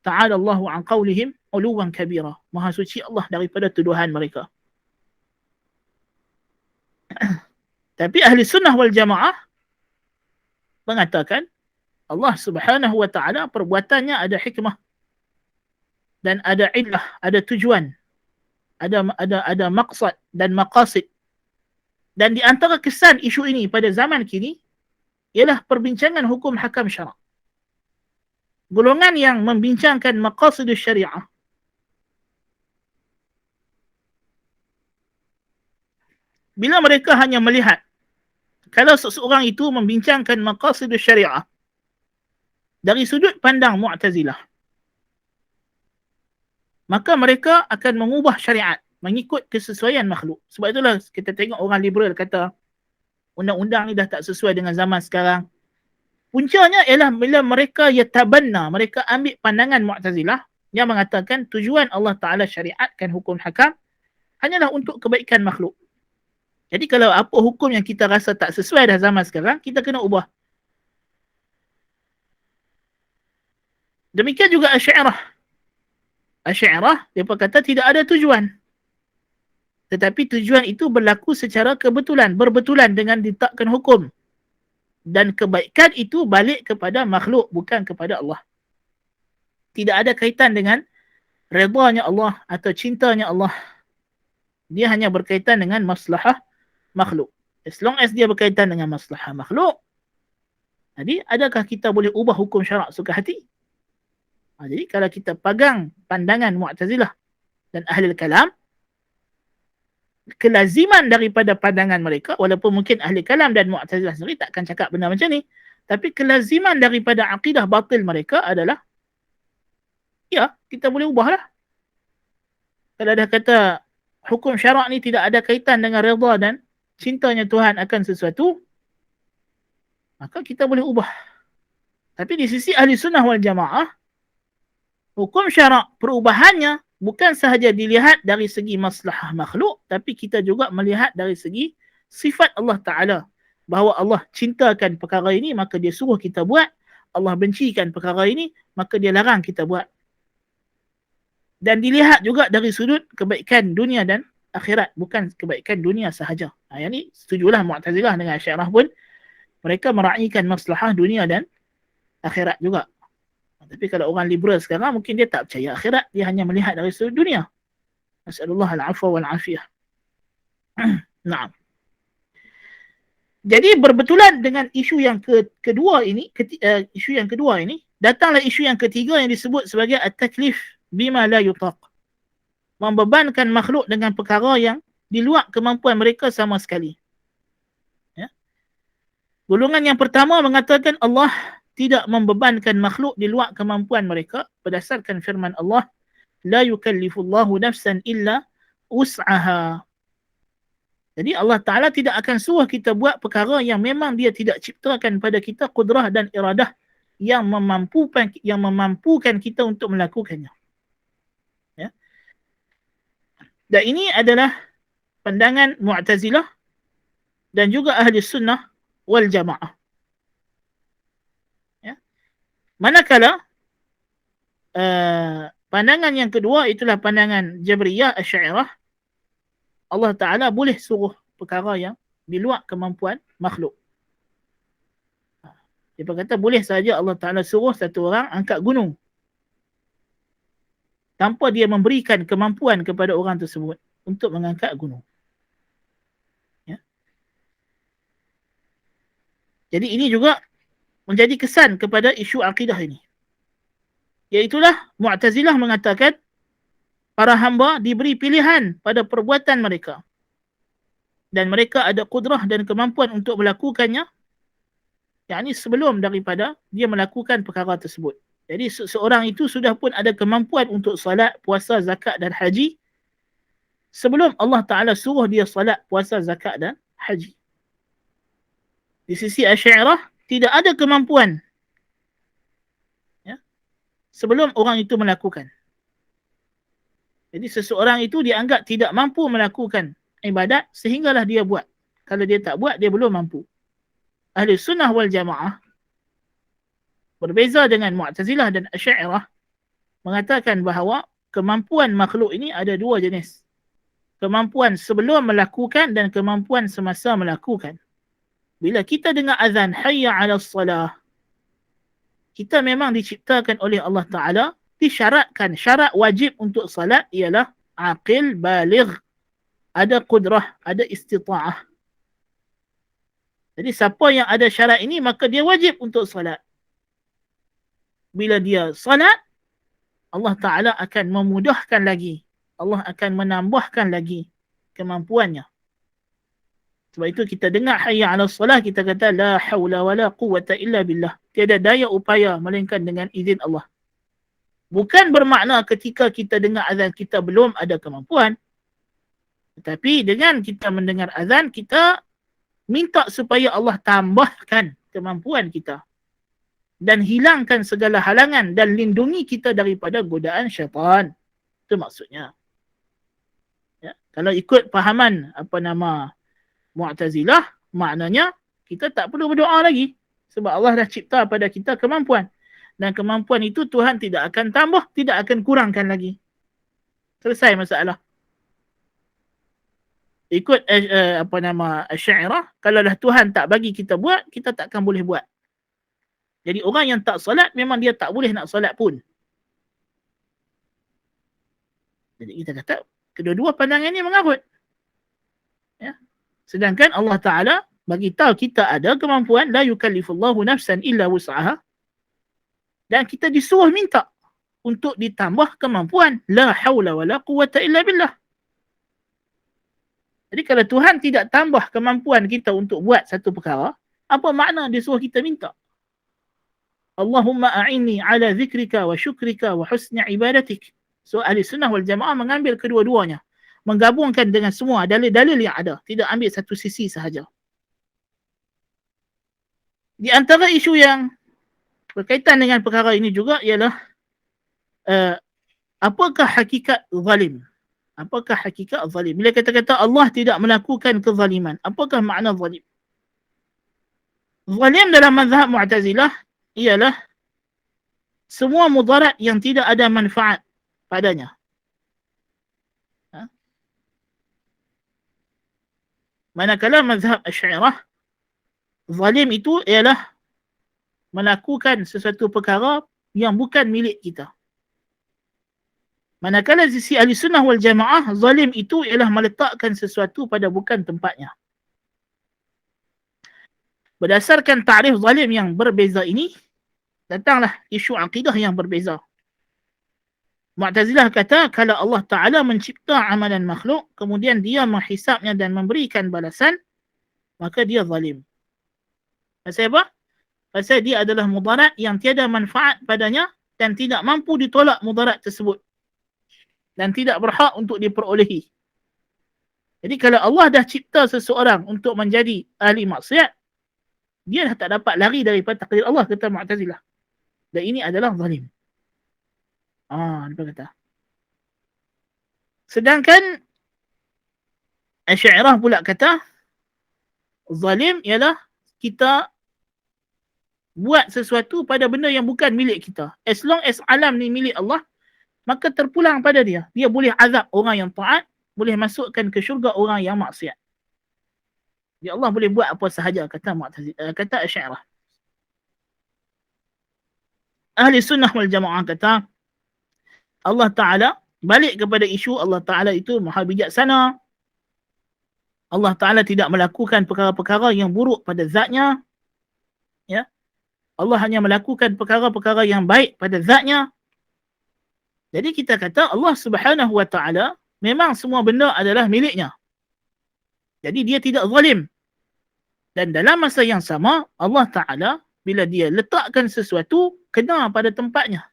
Ta'ala Allahu an qawlihim uluwan kabira. Maha suci Allah daripada tuduhan mereka. Tapi ahli sunnah wal jamaah mengatakan Allah Subhanahu wa Ta'ala perbuatannya ada hikmah dan ada illah, ada tujuan, ada maqsad dan maqasid. Dan di antara kesan isu ini pada zaman kini ialah perbincangan hukum hakam syarak. Golongan yang membincangkan maqasidus syariah bila mereka hanya melihat kalau seseorang itu membincangkan maqasidus syariah dari sudut pandang Mu'tazilah, maka mereka akan mengubah syariat mengikut kesesuaian makhluk. Sebab itulah kita tengok orang liberal kata undang-undang ni dah tak sesuai dengan zaman sekarang. Puncanya ialah bila mereka yatabanna, mereka ambil pandangan Mu'tazilah yang mengatakan tujuan Allah Ta'ala syariatkan hukum hakam hanyalah untuk kebaikan makhluk. Jadi kalau apa hukum yang kita rasa tak sesuai dah zaman sekarang, kita kena ubah. Demikian juga Asy'ariyah. Asy'ariyah, mereka kata tidak ada tujuan. Tetapi tujuan itu berlaku secara kebetulan, berbetulan dengan ditetapkan hukum. Dan kebaikan itu balik kepada makhluk, bukan kepada Allah. Tidak ada kaitan dengan redanya Allah atau cintanya Allah. Dia hanya berkaitan dengan maslahah makhluk. As long as dia berkaitan dengan maslahah makhluk, jadi adakah kita boleh ubah hukum syarak suka hati? Jadi kalau kita pegang pandangan Mu'tazilah dan Ahli Kalam, kelaziman daripada pandangan mereka, walaupun mungkin Ahli Kalam dan Mu'tazilah sendiri takkan cakap benda macam ni, tapi kelaziman daripada akidah batil mereka adalah, ya, kita boleh ubahlah. Kalau dah kata hukum syarak ni tidak ada kaitan dengan redha dan cintanya Tuhan akan sesuatu, maka kita boleh ubah. Tapi di sisi Ahli Sunnah wal Jamaah, hukum syarak perubahannya bukan sahaja dilihat dari segi maslahah makhluk, tapi kita juga melihat dari segi sifat Allah Ta'ala. Bahawa Allah cintakan perkara ini, maka dia suruh kita buat. Allah bencikan perkara ini, maka dia larang kita buat. Dan dilihat juga dari sudut kebaikan dunia dan akhirat, bukan kebaikan dunia sahaja. Yang ni setujulah Mu'tazilah dengan Asy'ariyah pun, mereka meraihkan maslahah dunia dan akhirat juga. Tapi kalau orang liberal sekarang, mungkin dia tak percaya akhirat, dia hanya melihat dari sudut dunia. Nas'alullah al-'afwa wal-'afiyah. Naam. Jadi berbetulan dengan isu yang kedua ini, datanglah isu yang ketiga yang disebut sebagai at-taklif bima la yutaq. Membebankan makhluk dengan perkara yang di luar kemampuan mereka sama sekali. Ya. Golongan yang pertama mengatakan Allah tidak membebankan makhluk di luar kemampuan mereka berdasarkan firman Allah, la yukallifullahu nafsan illa wus'aha. Jadi Allah Ta'ala tidak akan suruh kita buat perkara yang memang dia tidak ciptakan pada kita kudrah dan iradah yang memampukan kita untuk melakukannya. Ya. Dan ini adalah pandangan Mu'tazilah dan juga Ahli Sunnah wal Jamaah. Ya. Manakala pandangan yang kedua itulah pandangan Jabriyah Asy'ariyah, Allah Ta'ala boleh suruh perkara yang di luar kemampuan makhluk. Dia kata boleh saja Allah Ta'ala suruh satu orang angkat gunung tanpa dia memberikan kemampuan kepada orang tersebut untuk mengangkat gunung. Ya. Jadi ini juga menjadi kesan kepada isu akidah ini. Iaitulah Mu'tazilah mengatakan para hamba diberi pilihan pada perbuatan mereka. Dan mereka ada kudrah dan kemampuan untuk melakukannya. Yakni sebelum daripada dia melakukan perkara tersebut. Jadi seorang itu sudah pun ada kemampuan untuk salat, puasa, zakat dan haji. Sebelum Allah Ta'ala suruh dia salat, puasa, zakat dan haji. Di sisi Asy'ariyah tidak ada kemampuan. Ya, sebelum orang itu melakukan. Jadi seseorang itu dianggap tidak mampu melakukan ibadat sehinggalah dia buat. Kalau dia tak buat, dia belum mampu. Ahli Sunnah wal Jamaah berbeza dengan Mu'tazilah dan Asy'ariyah mengatakan bahawa kemampuan makhluk ini ada dua jenis. Kemampuan sebelum melakukan dan kemampuan semasa melakukan. Bila kita dengar azan hayya 'alas salah, kita memang diciptakan oleh Allah Ta'ala, disyaratkan, syarat wajib untuk salat ialah aqil, baligh, ada kudrah, ada istita'ah. Jadi siapa yang ada syarat ini, maka dia wajib untuk salat. Bila dia salat, Allah Ta'ala akan memudahkan lagi. Allah akan menambahkan lagi kemampuannya. Sebab itu kita dengar hayya 'alas salah, kita kata la haula wala quwwata illa billah. Tiada daya upaya melainkan dengan izin Allah. Bukan bermakna ketika kita dengar azan kita belum ada kemampuan. Tetapi dengan kita mendengar azan, kita minta supaya Allah tambahkan kemampuan kita. dan hilangkan segala halangan dan lindungi kita daripada godaan syaitan. Itu maksudnya. Ya. Kalau ikut fahaman Mu'tazilah, maknanya kita tak perlu berdoa lagi. Sebab Allah dah cipta pada kita kemampuan. Dan kemampuan itu Tuhan tidak akan tambah, tidak akan kurangkan lagi. Selesai masalah. Ikut Asy'ariyah, kalau dah Tuhan tak bagi kita buat, kita takkan boleh buat. Jadi orang yang tak solat, memang dia tak boleh nak solat pun. Jadi kita kata, kedua-dua pandangan ini mengarut. Ya. Sedangkan Allah Ta'ala bagi tahu kita ada kemampuan, la yukallifullahu nafsan illa wus'aha. Dan kita disuruh minta untuk ditambah kemampuan. La hawla wa la quwata illa billah. Jadi kalau Tuhan tidak tambah kemampuan kita untuk buat satu perkara, apa makna dia suruh kita minta? Allahumma a'inni ala zikrika wa syukrika wa husni ibadatik. So ahli sunnah wal jamaah mengambil kedua-duanya. Menggabungkan dengan semua dalil-dalil yang ada. Tidak ambil satu sisi sahaja. Di antara isu yang berkaitan dengan perkara ini juga ialah apakah hakikat zalim? Apakah hakikat zalim? Bila kata-kata Allah tidak melakukan kezaliman, apakah makna zalim? Zalim dalam mazhab Mu'tazilah ialah semua mudarat yang tidak ada manfaat padanya. Manakala mazhab Asy'ariyah, zalim itu ialah melakukan sesuatu perkara yang bukan milik kita. Manakala sisi ahli sunnah wal jamaah, zalim itu ialah meletakkan sesuatu pada bukan tempatnya. Berdasarkan ta'rif zalim yang berbeza ini, datanglah isu akidah yang berbeza. Mu'tazilah kata, kalau Allah Ta'ala mencipta amalan makhluk, kemudian dia menghisapnya dan memberikan balasan, maka dia zalim. Pasal apa? Pasal dia adalah mudarat yang tiada manfaat padanya dan tidak mampu ditolak mudarat tersebut. Dan tidak berhak untuk diperolehi. Jadi kalau Allah dah cipta seseorang untuk menjadi ahli maksiat, dia dah tak dapat lari daripada takdir Allah, kata Mu'tazilah. Dan ini adalah zalim. Dia kata. Sedangkan Asy'ariyah pula kata, zalim ialah kita buat sesuatu pada benda yang bukan milik kita. As long as alam ni milik Allah, maka terpulang pada dia. Dia boleh azab orang yang taat, boleh masukkan ke syurga orang yang maksiat. Ya Allah boleh buat apa sahaja, kata kata Asy'ariyah. Ahli sunnah wal jamaah kata, Allah Ta'ala, balik kepada isu Allah Ta'ala itu maha bijaksana. Allah Ta'ala tidak melakukan perkara-perkara yang buruk pada zatnya. Ya. Allah hanya melakukan perkara-perkara yang baik pada zatnya. Jadi kita kata Allah Subhanahu wa Ta'ala memang semua benda adalah miliknya. Jadi dia tidak zalim. Dan dalam masa yang sama, Allah Ta'ala bila dia letakkan sesuatu, kena pada tempatnya.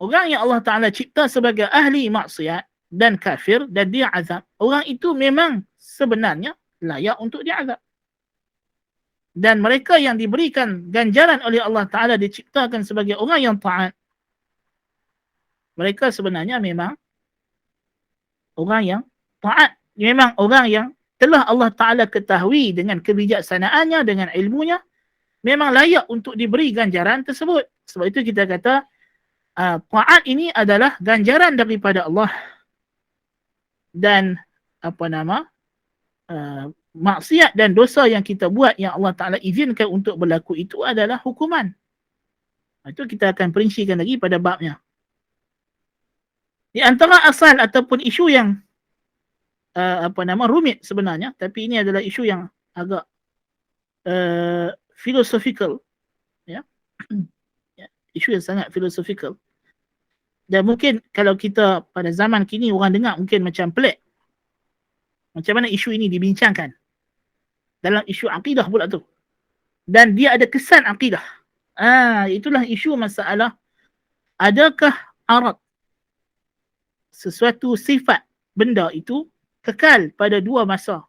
Orang yang Allah Ta'ala cipta sebagai ahli maksiat dan kafir dan dia azab, orang itu memang sebenarnya layak untuk diazab. Dan mereka yang diberikan ganjaran oleh Allah Ta'ala diciptakan sebagai orang yang taat, mereka sebenarnya memang orang yang taat. Memang orang yang telah Allah Ta'ala ketahui dengan kebijaksanaannya, dengan ilmunya, memang layak untuk diberi ganjaran tersebut. Sebab itu kita kata, taat ini adalah ganjaran daripada Allah. Dan maksiat dan dosa yang kita buat yang Allah Ta'ala izinkan untuk berlaku itu adalah hukuman. Itu kita akan perincikan lagi pada babnya. Di antara asal ataupun isu yang rumit sebenarnya, tapi ini adalah isu yang agak philosophical, ya. Isu yang sangat philosophical. Dan mungkin kalau kita pada zaman kini orang dengar mungkin macam pelik. Macam mana isu ini dibincangkan dalam isu akidah pula tu. Dan dia ada kesan akidah. Itulah isu masalah adakah arad sesuatu sifat benda itu kekal pada dua masa.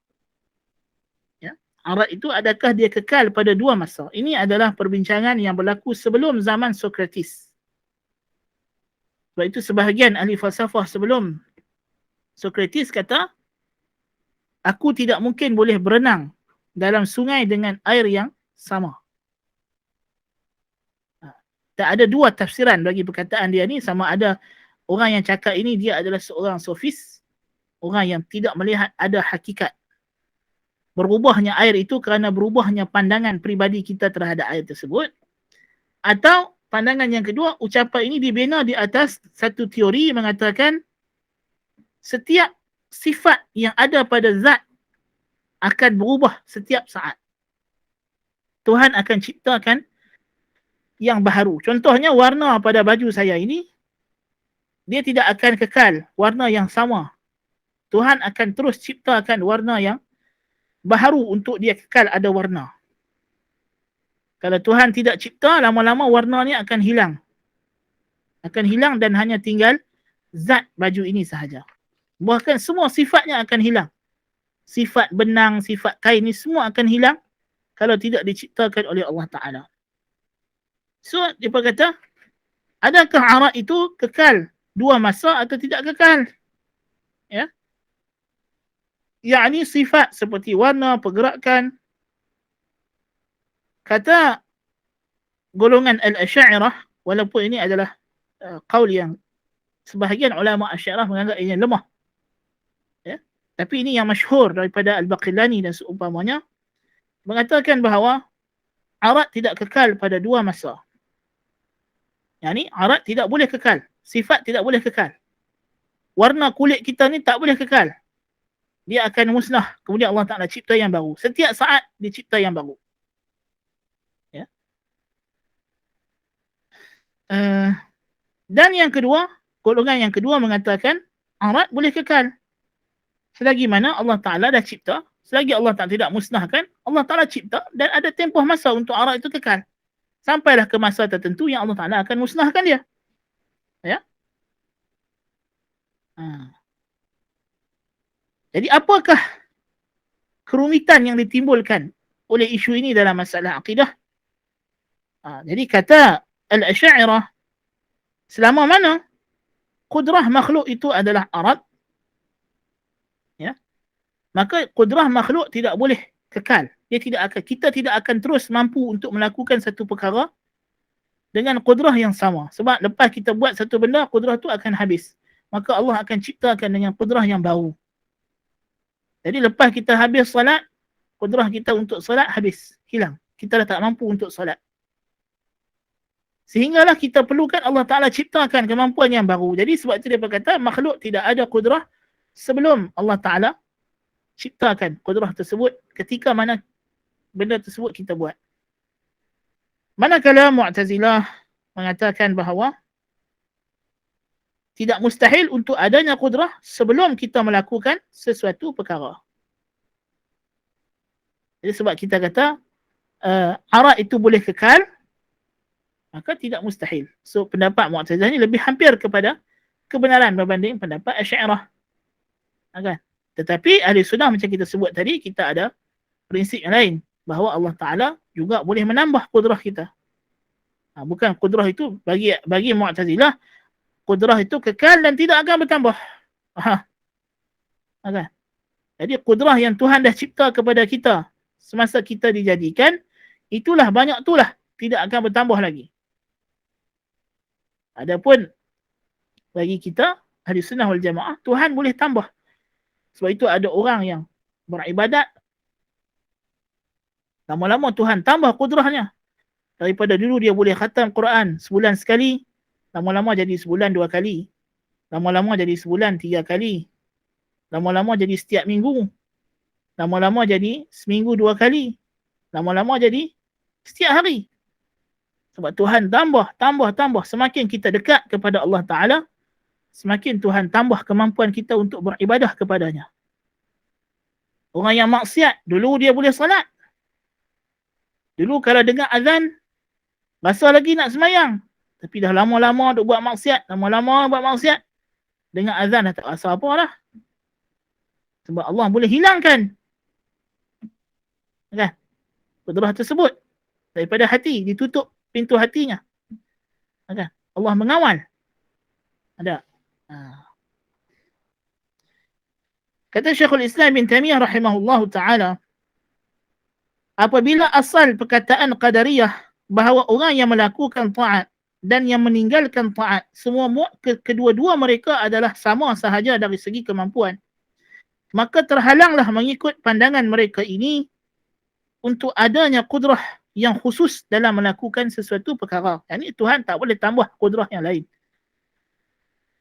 Ya. Aurat itu adakah dia kekal pada dua masa? Ini adalah perbincangan yang berlaku sebelum zaman Sokrates. Sebab itu sebahagian ahli falsafah sebelum Sokrates kata, aku tidak mungkin boleh berenang dalam sungai dengan air yang sama. Tak ada dua tafsiran bagi perkataan dia ni. Sama ada orang yang cakap ini dia adalah seorang sofis, orang yang tidak melihat ada hakikat berubahnya air itu kerana berubahnya pandangan peribadi kita terhadap air tersebut, atau pandangan yang kedua, ucapan ini dibina di atas satu teori mengatakan setiap sifat yang ada pada zat akan berubah setiap saat. Tuhan akan ciptakan yang baharu. Contohnya warna pada baju saya ini, dia tidak akan kekal warna yang sama. Tuhan akan terus ciptakan warna yang baharu untuk dia kekal ada warna. Kalau Tuhan tidak cipta, lama-lama warna ni akan hilang. Akan hilang dan hanya tinggal zat baju ini sahaja. Bahkan semua sifatnya akan hilang. Sifat benang, sifat kain ni semua akan hilang kalau tidak diciptakan oleh Allah Ta'ala. So, dia kata, adakah aurat itu kekal dua masa atau tidak kekal? Ya. Yakni sifat seperti warna, pergerakan. Kata golongan Al-Asy'ariyah, walaupun ini adalah qaul yang sebahagian ulama Asy'ariyah menganggap ini lemah. Ya. Tapi ini yang masyhur daripada Al-Baqillani dan seumpamanya, mengatakan bahawa aurat tidak kekal pada dua masa. Yani aurat tidak boleh kekal. Sifat tidak boleh kekal. Warna kulit kita ni tak boleh kekal. Dia akan musnah. Kemudian Allah Ta'ala cipta yang baru. Setiap saat dia cipta yang baru. Ya. Dan yang kedua, golongan yang kedua mengatakan aurat boleh kekal. Selagi mana Allah Ta'ala dah cipta, selagi Allah Ta'ala tidak musnahkan, Allah Ta'ala cipta dan ada tempoh masa untuk aurat itu kekal. Sampailah ke masa tertentu yang Allah Ta'ala akan musnahkan dia. Ya. Jadi apakah kerumitan yang ditimbulkan oleh isu ini dalam masalah akidah? Jadi kata Al-Asy'ariyah, selama mana kudrah makhluk itu adalah aurat, ya, maka kudrah makhluk tidak boleh kekal. Kita tidak akan terus mampu untuk melakukan satu perkara dengan kudrah yang sama. Sebab lepas kita buat satu benda, kudrah itu akan habis. Maka Allah akan ciptakan dengan kudrah yang baru. Jadi lepas kita habis salat, kudrah kita untuk salat habis, hilang. Kita dah tak mampu untuk salat. Sehinggalah kita perlukan Allah Ta'ala ciptakan kemampuan yang baru. Jadi sebab itu dia berkata, makhluk tidak ada kudrah sebelum Allah Ta'ala ciptakan kudrah tersebut ketika mana benda tersebut kita buat. Manakala Mu'tazilah mengatakan bahawa tidak mustahil untuk adanya kudrah sebelum kita melakukan sesuatu perkara. Jadi sebab kita kata aurat itu boleh kekal, maka tidak mustahil. So pendapat Mu'tazilah ini lebih hampir kepada kebenaran berbanding pendapat Asy'ariyah. Kan? Tetapi ahli sunnah macam kita sebut tadi, kita ada prinsip yang lain bahawa Allah Ta'ala juga boleh menambah kudrah kita. Bukan kudrah itu bagi Mu'tazilah, kudrah itu kekal dan tidak akan bertambah. Kan? Jadi kudrah yang Tuhan dah cipta kepada kita semasa kita dijadikan, itulah banyak itulah, tidak akan bertambah lagi. Adapun bagi kita ahli sunnah wal jamaah, Tuhan boleh tambah. Sebab itu ada orang yang beribadat, lama-lama Tuhan tambah kudrahnya. Daripada dulu dia boleh khatam Quran sebulan sekali, lama-lama jadi sebulan 2 kali. Lama-lama jadi sebulan 3 kali. Lama-lama jadi setiap minggu. Lama-lama jadi seminggu 2 kali. Lama-lama jadi setiap hari. Sebab Tuhan tambah. Semakin kita dekat kepada Allah Ta'ala, semakin Tuhan tambah kemampuan kita untuk beribadah kepadanya. Orang yang maksiat, dulu dia boleh salat. Dulu kalau dengar azan, rasa lagi nak semayang. Tapi dah lama-lama duk buat maksiat. Dengar azan dah tak rasa apa lah. Sebab Allah boleh hilangkan. Kan? Kudrah tersebut daripada hati, ditutup pintu hatinya. Kan? Allah mengawal. Ada. Kata Syekhul Islam bin Taimiyah rahimahullahu taala, apabila asal perkataan qadariyah bahawa orang yang melakukan taat dan yang meninggalkan taat, semua kedua-dua mereka adalah sama sahaja dari segi kemampuan, maka terhalanglah mengikut pandangan mereka ini untuk adanya kudrah yang khusus dalam melakukan sesuatu perkara. Yang ini Tuhan tak boleh tambah kudrah yang lain.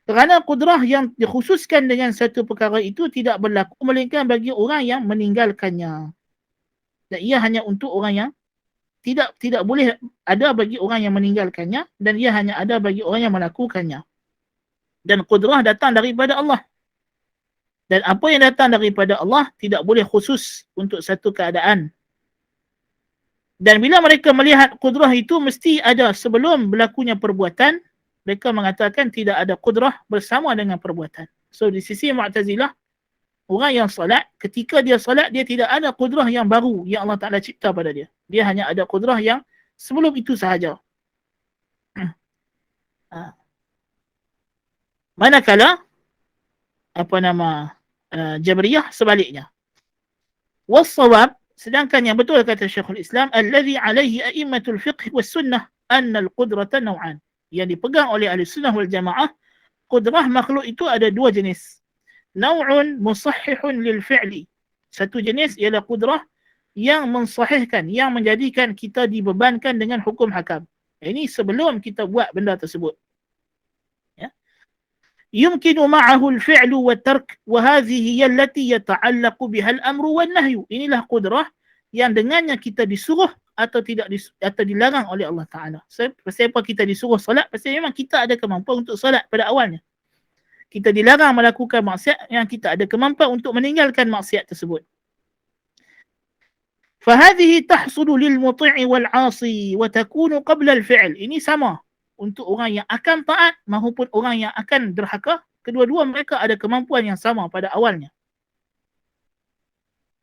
Kerana kudrah yang dikhususkan dengan satu perkara itu tidak berlaku melainkan bagi orang yang meninggalkannya. Dan ia hanya untuk orang yang tidak boleh ada bagi orang yang meninggalkannya, dan ia hanya ada bagi orang yang melakukannya. Dan kudrah datang daripada Allah. Dan apa yang datang daripada Allah tidak boleh khusus untuk satu keadaan. Dan bila mereka melihat kudrah itu mesti ada sebelum berlakunya perbuatan, mereka mengatakan tidak ada kudrah bersama dengan perbuatan. So di sisi Mu'tazilah, orang yang salat, ketika dia salat, dia tidak ada kudrah yang baru yang Allah Ta'ala cipta pada dia. Dia hanya ada kudrah yang sebelum itu sahaja. Manakala Jabriyah sebaliknya. Wassawab, sedangkan yang betul kata Syekhul Islam, alladhi alaihi a'immatul fiqh was sunnah anna al-qudrata naw'an. Yang dipegang oleh ahli sunnah wal jamaah, kudrah makhluk itu ada dua jenis. Naw'un musahhihun lil fi'li. Satu jenis ialah kudrah yang mensahihkan, yang menjadikan kita dibebankan dengan hukum hakam. Ini sebelum kita buat benda tersebut. Ya. Yumkinu ma'ahu al-fi'lu wa tark wa hadhihi hiya allati yata'allaqu biha al-amru wan nahyu. Inilah kudrah yang dengannya kita disuruh atau atau dilarang oleh Allah Ta'ala. Pasal apa kita disuruh solat? Pasal memang kita ada kemampuan untuk solat pada awalnya. Kita dilarang melakukan maksiat yang kita ada kemampuan untuk meninggalkan maksiat tersebut. فَهَذِهِ تَحْصُلُ لِلْمُطِعِ وَالْعَاصِي وَتَكُونُ قَبْلَ الْفِعْلِ. Ini sama untuk orang yang akan taat maupun orang yang akan derhaka. Kedua-dua mereka ada kemampuan yang sama pada awalnya.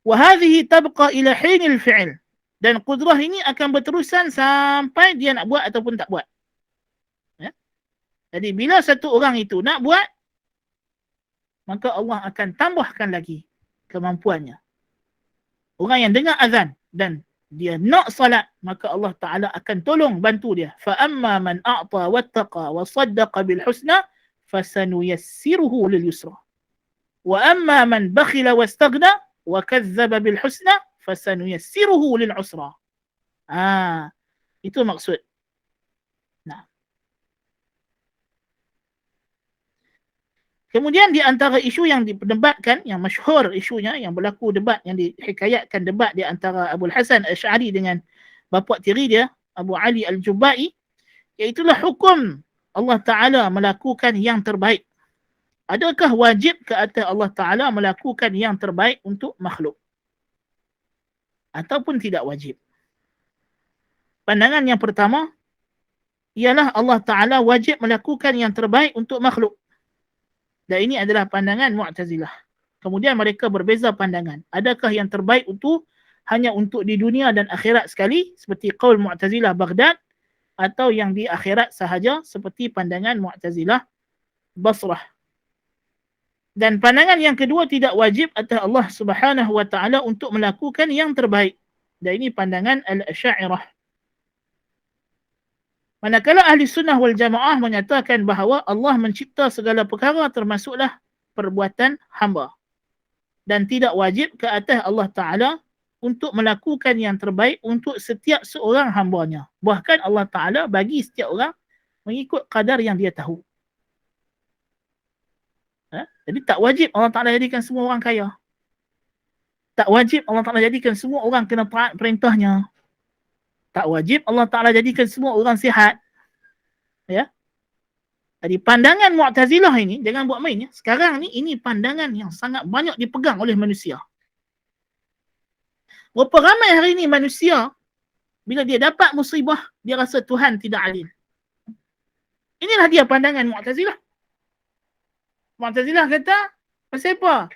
وَهَذِهِ تَبْقَى إِلَى حِينِ الْفِعْلِ. Dan kudrah ini akan berterusan sampai dia nak buat ataupun tak buat. Ya? Jadi bila satu orang itu nak buat, maka Allah akan tambahkan lagi kemampuannya. Orang yang dengar azan dan dia nak salat, maka Allah Ta'ala akan tolong bantu dia. فَأَمَّا مَنْ أَعْطَى وَاتَّقَى وَصَدَّقَ بِالْحُسْنَى فَسَنُيَسِّرُهُ لِلْيُسْرَى وَأَمَّا مَنْ بَخِلَ وَاسْتَغْنَى وَكَذَّبَ بِالْحُسْنَى فَسَنُيَسِّرُهُ لِلْعُسْرَى. Itu maksud. Nah. Kemudian di antara isu yang diperdebatkan, yang masyhur isunya, yang berlaku debat, yang dihikayatkan debat di antara Abu Hasan Al-Asy'ari dengan bapa tiri dia, Abu Ali Al-Jubai, iaitulah hukum Allah Ta'ala melakukan yang terbaik. Adakah wajib ke atas Allah Ta'ala melakukan yang terbaik untuk makhluk? Ataupun tidak wajib? Pandangan yang pertama, ialah Allah Ta'ala wajib melakukan yang terbaik untuk makhluk. Dan ini adalah pandangan Mu'tazilah. Kemudian mereka berbeza pandangan. Adakah yang terbaik itu hanya untuk di dunia dan akhirat sekali, seperti qaul Mu'tazilah Baghdad, atau yang di akhirat sahaja, seperti pandangan Mu'tazilah Basrah. Dan pandangan yang kedua, tidak wajib atas Allah Subhanahu wa Ta'ala untuk melakukan yang terbaik. Dan ini pandangan Al-Asy'ariyah. Manakala ahli sunnah wal jamaah menyatakan bahawa Allah mencipta segala perkara termasuklah perbuatan hamba. Dan tidak wajib ke atas Allah Ta'ala untuk melakukan yang terbaik untuk setiap seorang hambanya. Bahkan Allah Ta'ala bagi setiap orang mengikut kadar yang dia tahu. Jadi tak wajib Allah Ta'ala jadikan semua orang kaya. Tak wajib Allah Ta'ala jadikan semua orang kena taat perintahnya. Tak wajib Allah Ta'ala jadikan semua orang sihat. Ya. Jadi pandangan Mu'tazilah ini, jangan buat main ya. Sekarang ni, ini pandangan yang sangat banyak dipegang oleh manusia. Berapa ramai hari ini manusia, bila dia dapat musibah, dia rasa Tuhan tidak adil. Inilah dia pandangan Mu'tazilah. Mu'tazilah kata, pasal apa?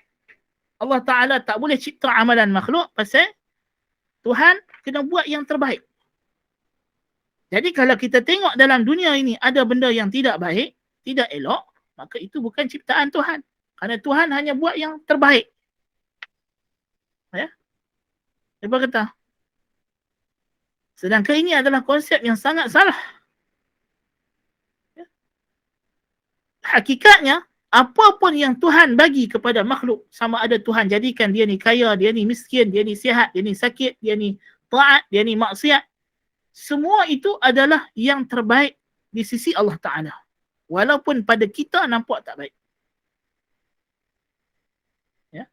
Allah Ta'ala tak boleh cipta amalan makhluk, pasal Tuhan kena buat yang terbaik. Jadi kalau kita tengok dalam dunia ini ada benda yang tidak baik, tidak elok, maka itu bukan ciptaan Tuhan. Kerana Tuhan hanya buat yang terbaik. Ya. Apa kata? Sedangkan ini adalah konsep yang sangat salah. Ya. Hakikatnya, apapun yang Tuhan bagi kepada makhluk, sama ada Tuhan jadikan dia ni kaya, dia ni miskin, dia ni sihat, dia ni sakit, dia ni taat, dia ni maksiat, semua itu adalah yang terbaik di sisi Allah Ta'ala. Walaupun pada kita nampak tak baik. Ya.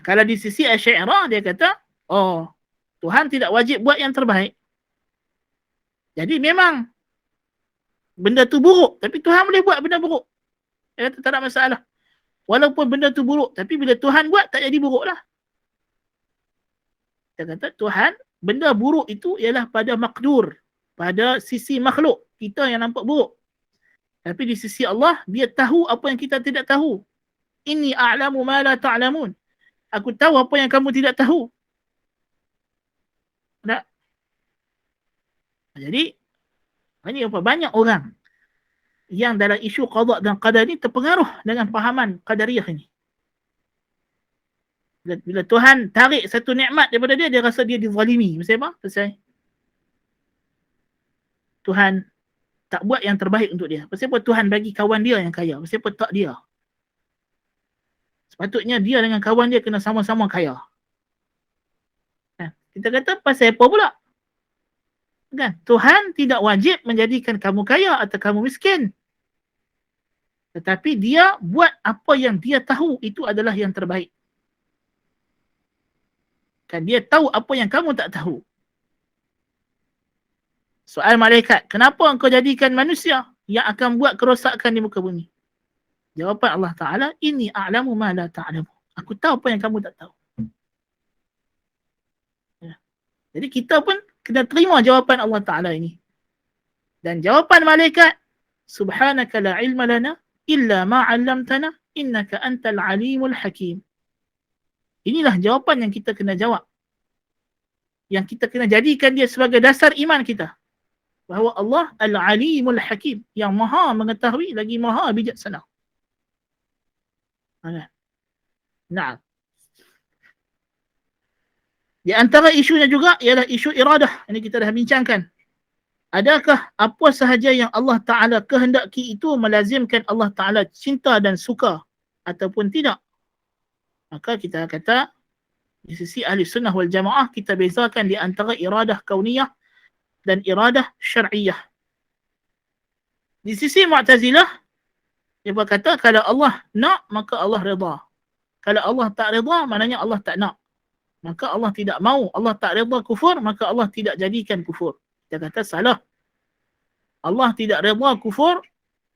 Kalau di sisi Asy'ariyah dia kata, oh, Tuhan tidak wajib buat yang terbaik. Jadi memang benda tu buruk, tapi Tuhan boleh buat benda buruk. Dia kata tak ada masalah. Walaupun benda tu buruk, tapi bila Tuhan buat tak jadi buruk lah. Dia kata Tuhan, benda buruk itu ialah pada makdur, pada sisi makhluk. Kita yang nampak buruk. Tapi di sisi Allah, dia tahu apa yang kita tidak tahu. Inni a'lamu ma la ta'lamun. Aku tahu apa yang kamu tidak tahu. Tak? Jadi, ini apa? Banyak orang yang dalam isu qada dan qadar ni terpengaruh dengan fahaman qadariyah ini. Bila Tuhan tarik satu nikmat daripada dia, dia rasa dia dizalimi. Pasal apa? Pasal Tuhan tak buat yang terbaik untuk dia. Pasal apa Tuhan bagi kawan dia yang kaya? Pasal apa tak dia? Sepatutnya dia dengan kawan dia kena sama-sama kaya. Kita kata pasal apa pula? Kan? Tuhan tidak wajib menjadikan kamu kaya atau kamu miskin. Tetapi dia buat apa yang dia tahu itu adalah yang terbaik. Kan dia tahu apa yang kamu tak tahu. Soal malaikat, kenapa engkau jadikan manusia yang akan buat kerosakan di muka bumi? Jawapan Allah Ta'ala, inni a'lamu ma la ta'lamu. Aku tahu apa yang kamu tak tahu. Ya. Jadi kita pun kena terima jawapan Allah Ta'ala ini. Dan jawapan malaikat, subhanaka la ilma lana illa ma 'allamtana innaka antal alimul hakim. Inilah jawapan yang kita kena jawab. Yang kita kena jadikan dia sebagai dasar iman kita. Bahawa Allah al-alimul hakim. Yang maha mengetahui lagi maha bijaksana. Nah. Di antara isunya juga ialah isu iradah. Ini kita dah bincangkan. Adakah apa sahaja yang Allah Ta'ala kehendaki itu melazimkan Allah Ta'ala cinta dan suka ataupun tidak? Maka kita kata di sisi ahli sunnah wal jamaah kita bezakan di antara iradah kauniyah dan iradah syar'iyah. Di sisi Mu'tazilah dia berkata kalau Allah nak maka Allah redha. Kalau Allah tak redha maknanya Allah tak nak. Maka Allah tidak mau, Allah tak redha kufur, maka Allah tidak jadikan kufur. Dia kata salah. Allah tidak redha kufur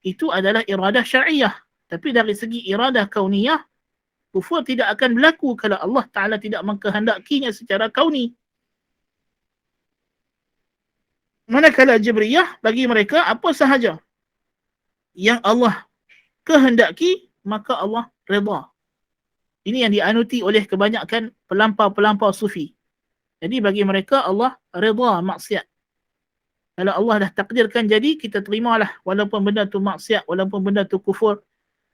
itu adalah iradah syar'iyah. Tapi dari segi iradah kauniyah kufur tidak akan berlaku kalau Allah Ta'ala tidak mengkehendakinya secara kauni. Manakala Jibriyah, bagi mereka apa sahaja yang Allah kehendaki, maka Allah redha. Ini yang dianuti oleh kebanyakan pelampau-pelampau sufi. Jadi bagi mereka Allah redha maksiat. Kalau Allah dah takdirkan jadi, kita terimalah. Walaupun benda tu maksiat, walaupun benda tu kufur.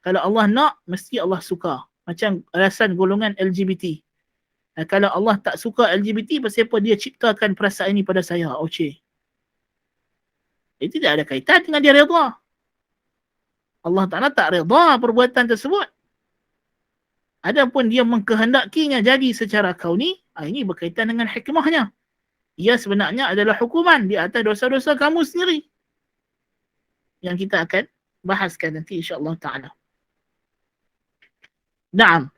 Kalau Allah nak, mesti Allah suka. Macam alasan golongan LGBT. Kalau Allah tak suka LGBT, pasal apa dia ciptakan perasaan ini pada saya? Oceh. Itu tidak ada kaitan dengan dia redha. Allah Ta'ala tak redha perbuatan tersebut. Adapun dia mengkehendakinya jadi secara kauni, ini berkaitan dengan hikmahnya. Ia sebenarnya adalah hukuman di atas dosa-dosa kamu sendiri. Yang kita akan bahaskan nanti insya-Allah Ta'ala. Naam.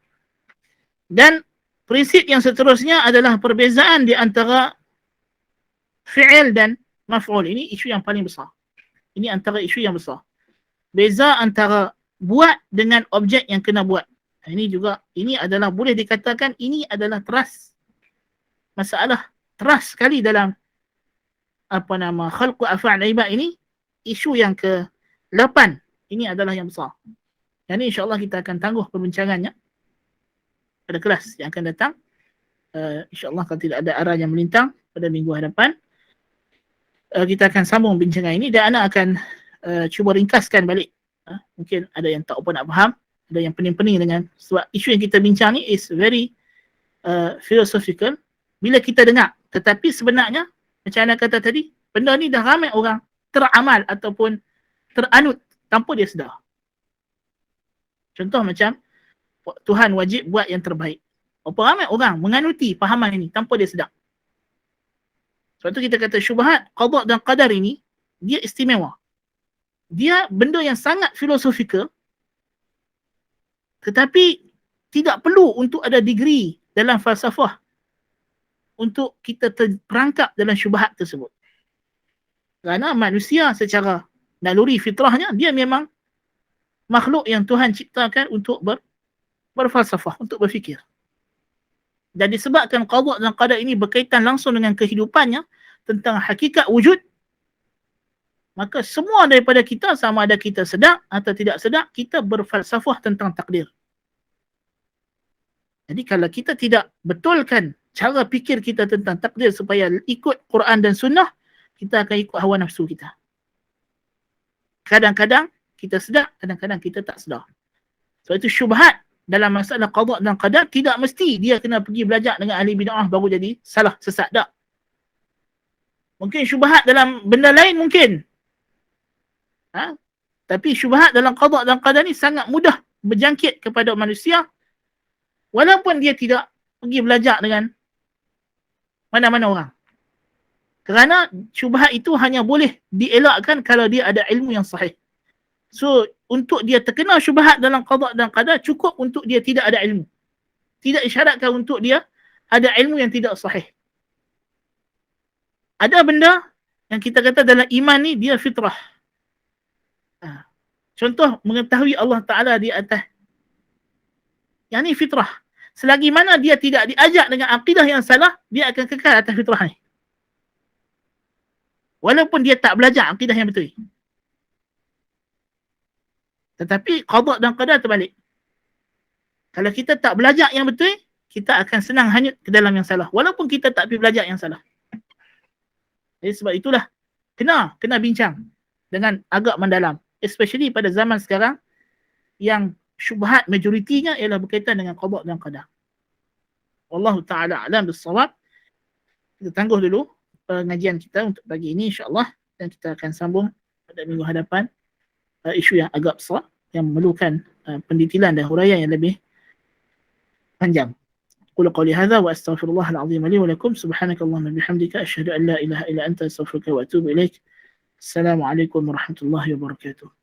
Dan prinsip yang seterusnya adalah perbezaan di antara fi'il dan maf'ul. Ini isu yang paling besar. Ini antara isu yang besar. Beza antara buat dengan objek yang kena buat. Ini juga, ini adalah boleh dikatakan ini adalah teras. Masalah teras sekali dalam khalqu af'al ibad ini. Isu yang ke-8. Ini adalah yang besar. Yang ini insyaAllah kita akan tangguh perbincangannya pada kelas yang akan datang. InsyaAllah kalau tidak ada arah yang melintang pada minggu hadapan, kita akan sambung bincangan ini dan Ana akan cuba ringkaskan balik. Mungkin ada yang tak apa nak faham, ada yang pening-pening dengan, sebab isu yang kita bincang ni is very philosophical bila kita dengar, tetapi sebenarnya macam Ana kata tadi, benda ni dah ramai orang teramal ataupun teranut tanpa dia sedar. Contoh macam Tuhan wajib buat yang terbaik. Berapa ramai orang menganuti fahaman ini tanpa dia sedar. Sebab tu kita kata syubhat, qada dan qadar ini dia istimewa. Dia benda yang sangat filosofikal, tetapi tidak perlu untuk ada degree dalam falsafah untuk kita terperangkap dalam syubhat tersebut. Kerana manusia secara naluri fitrahnya, dia memang makhluk yang Tuhan ciptakan untuk berfalsafah, untuk berfikir. Dan disebabkan qada dan qadar ini berkaitan langsung dengan kehidupannya, tentang hakikat wujud, maka semua daripada kita, sama ada kita sedar atau tidak sedar, kita berfalsafah tentang takdir. Jadi kalau kita tidak betulkan cara fikir kita tentang takdir supaya ikut Quran dan Sunnah, kita akan ikut hawa nafsu kita. Kadang-kadang kita sedar, kadang-kadang kita tak sedar. Sebab itu syubhat dalam masalah qada dan qadar tidak mesti dia kena pergi belajar dengan ahli bid'ah baru jadi salah, sesat. Tak. Mungkin syubhat dalam benda lain mungkin. Tapi syubhat dalam qada dan qadar ni sangat mudah berjangkit kepada manusia walaupun dia tidak pergi belajar dengan mana-mana orang. Kerana syubhat itu hanya boleh dielakkan kalau dia ada ilmu yang sahih. So, untuk dia terkena syubhat dalam qada dan qadar, cukup untuk dia tidak ada ilmu. Tidak isyaratkan untuk dia ada ilmu yang tidak sahih. Ada benda yang kita kata dalam iman ni, dia fitrah. Contoh, mengetahui Allah Ta'ala di atas. Yang ni fitrah. Selagi mana dia tidak diajak dengan akidah yang salah, dia akan kekal atas fitrah ni. Walaupun dia tak belajar akidah yang betul. Tetapi qada dan qadar terbalik. Kalau kita tak belajar yang betul, kita akan senang hanyut ke dalam yang salah. Walaupun kita tak pergi belajar yang salah. Jadi sebab itulah kena bincang dengan agak mendalam. Especially pada zaman sekarang yang syubhat majoritinya ialah berkaitan dengan qada dan qadar. Wallahu ta'ala alam bis-shawab. Kita tangguh dulu pengajian kita untuk pagi ini insya-Allah, dan kita akan sambung pada minggu hadapan isu yang agak besar yang memerlukan pendetilan dan huraian yang lebih panjang. Qul qawli hadza wa astaghfirullahal azim li wa lakum, subhanakallahumma bihamdika asyhadu an la ilaha illa anta astaghfiruka wa atubu ilaik. Assalamualaikum warahmatullahi wabarakatuh.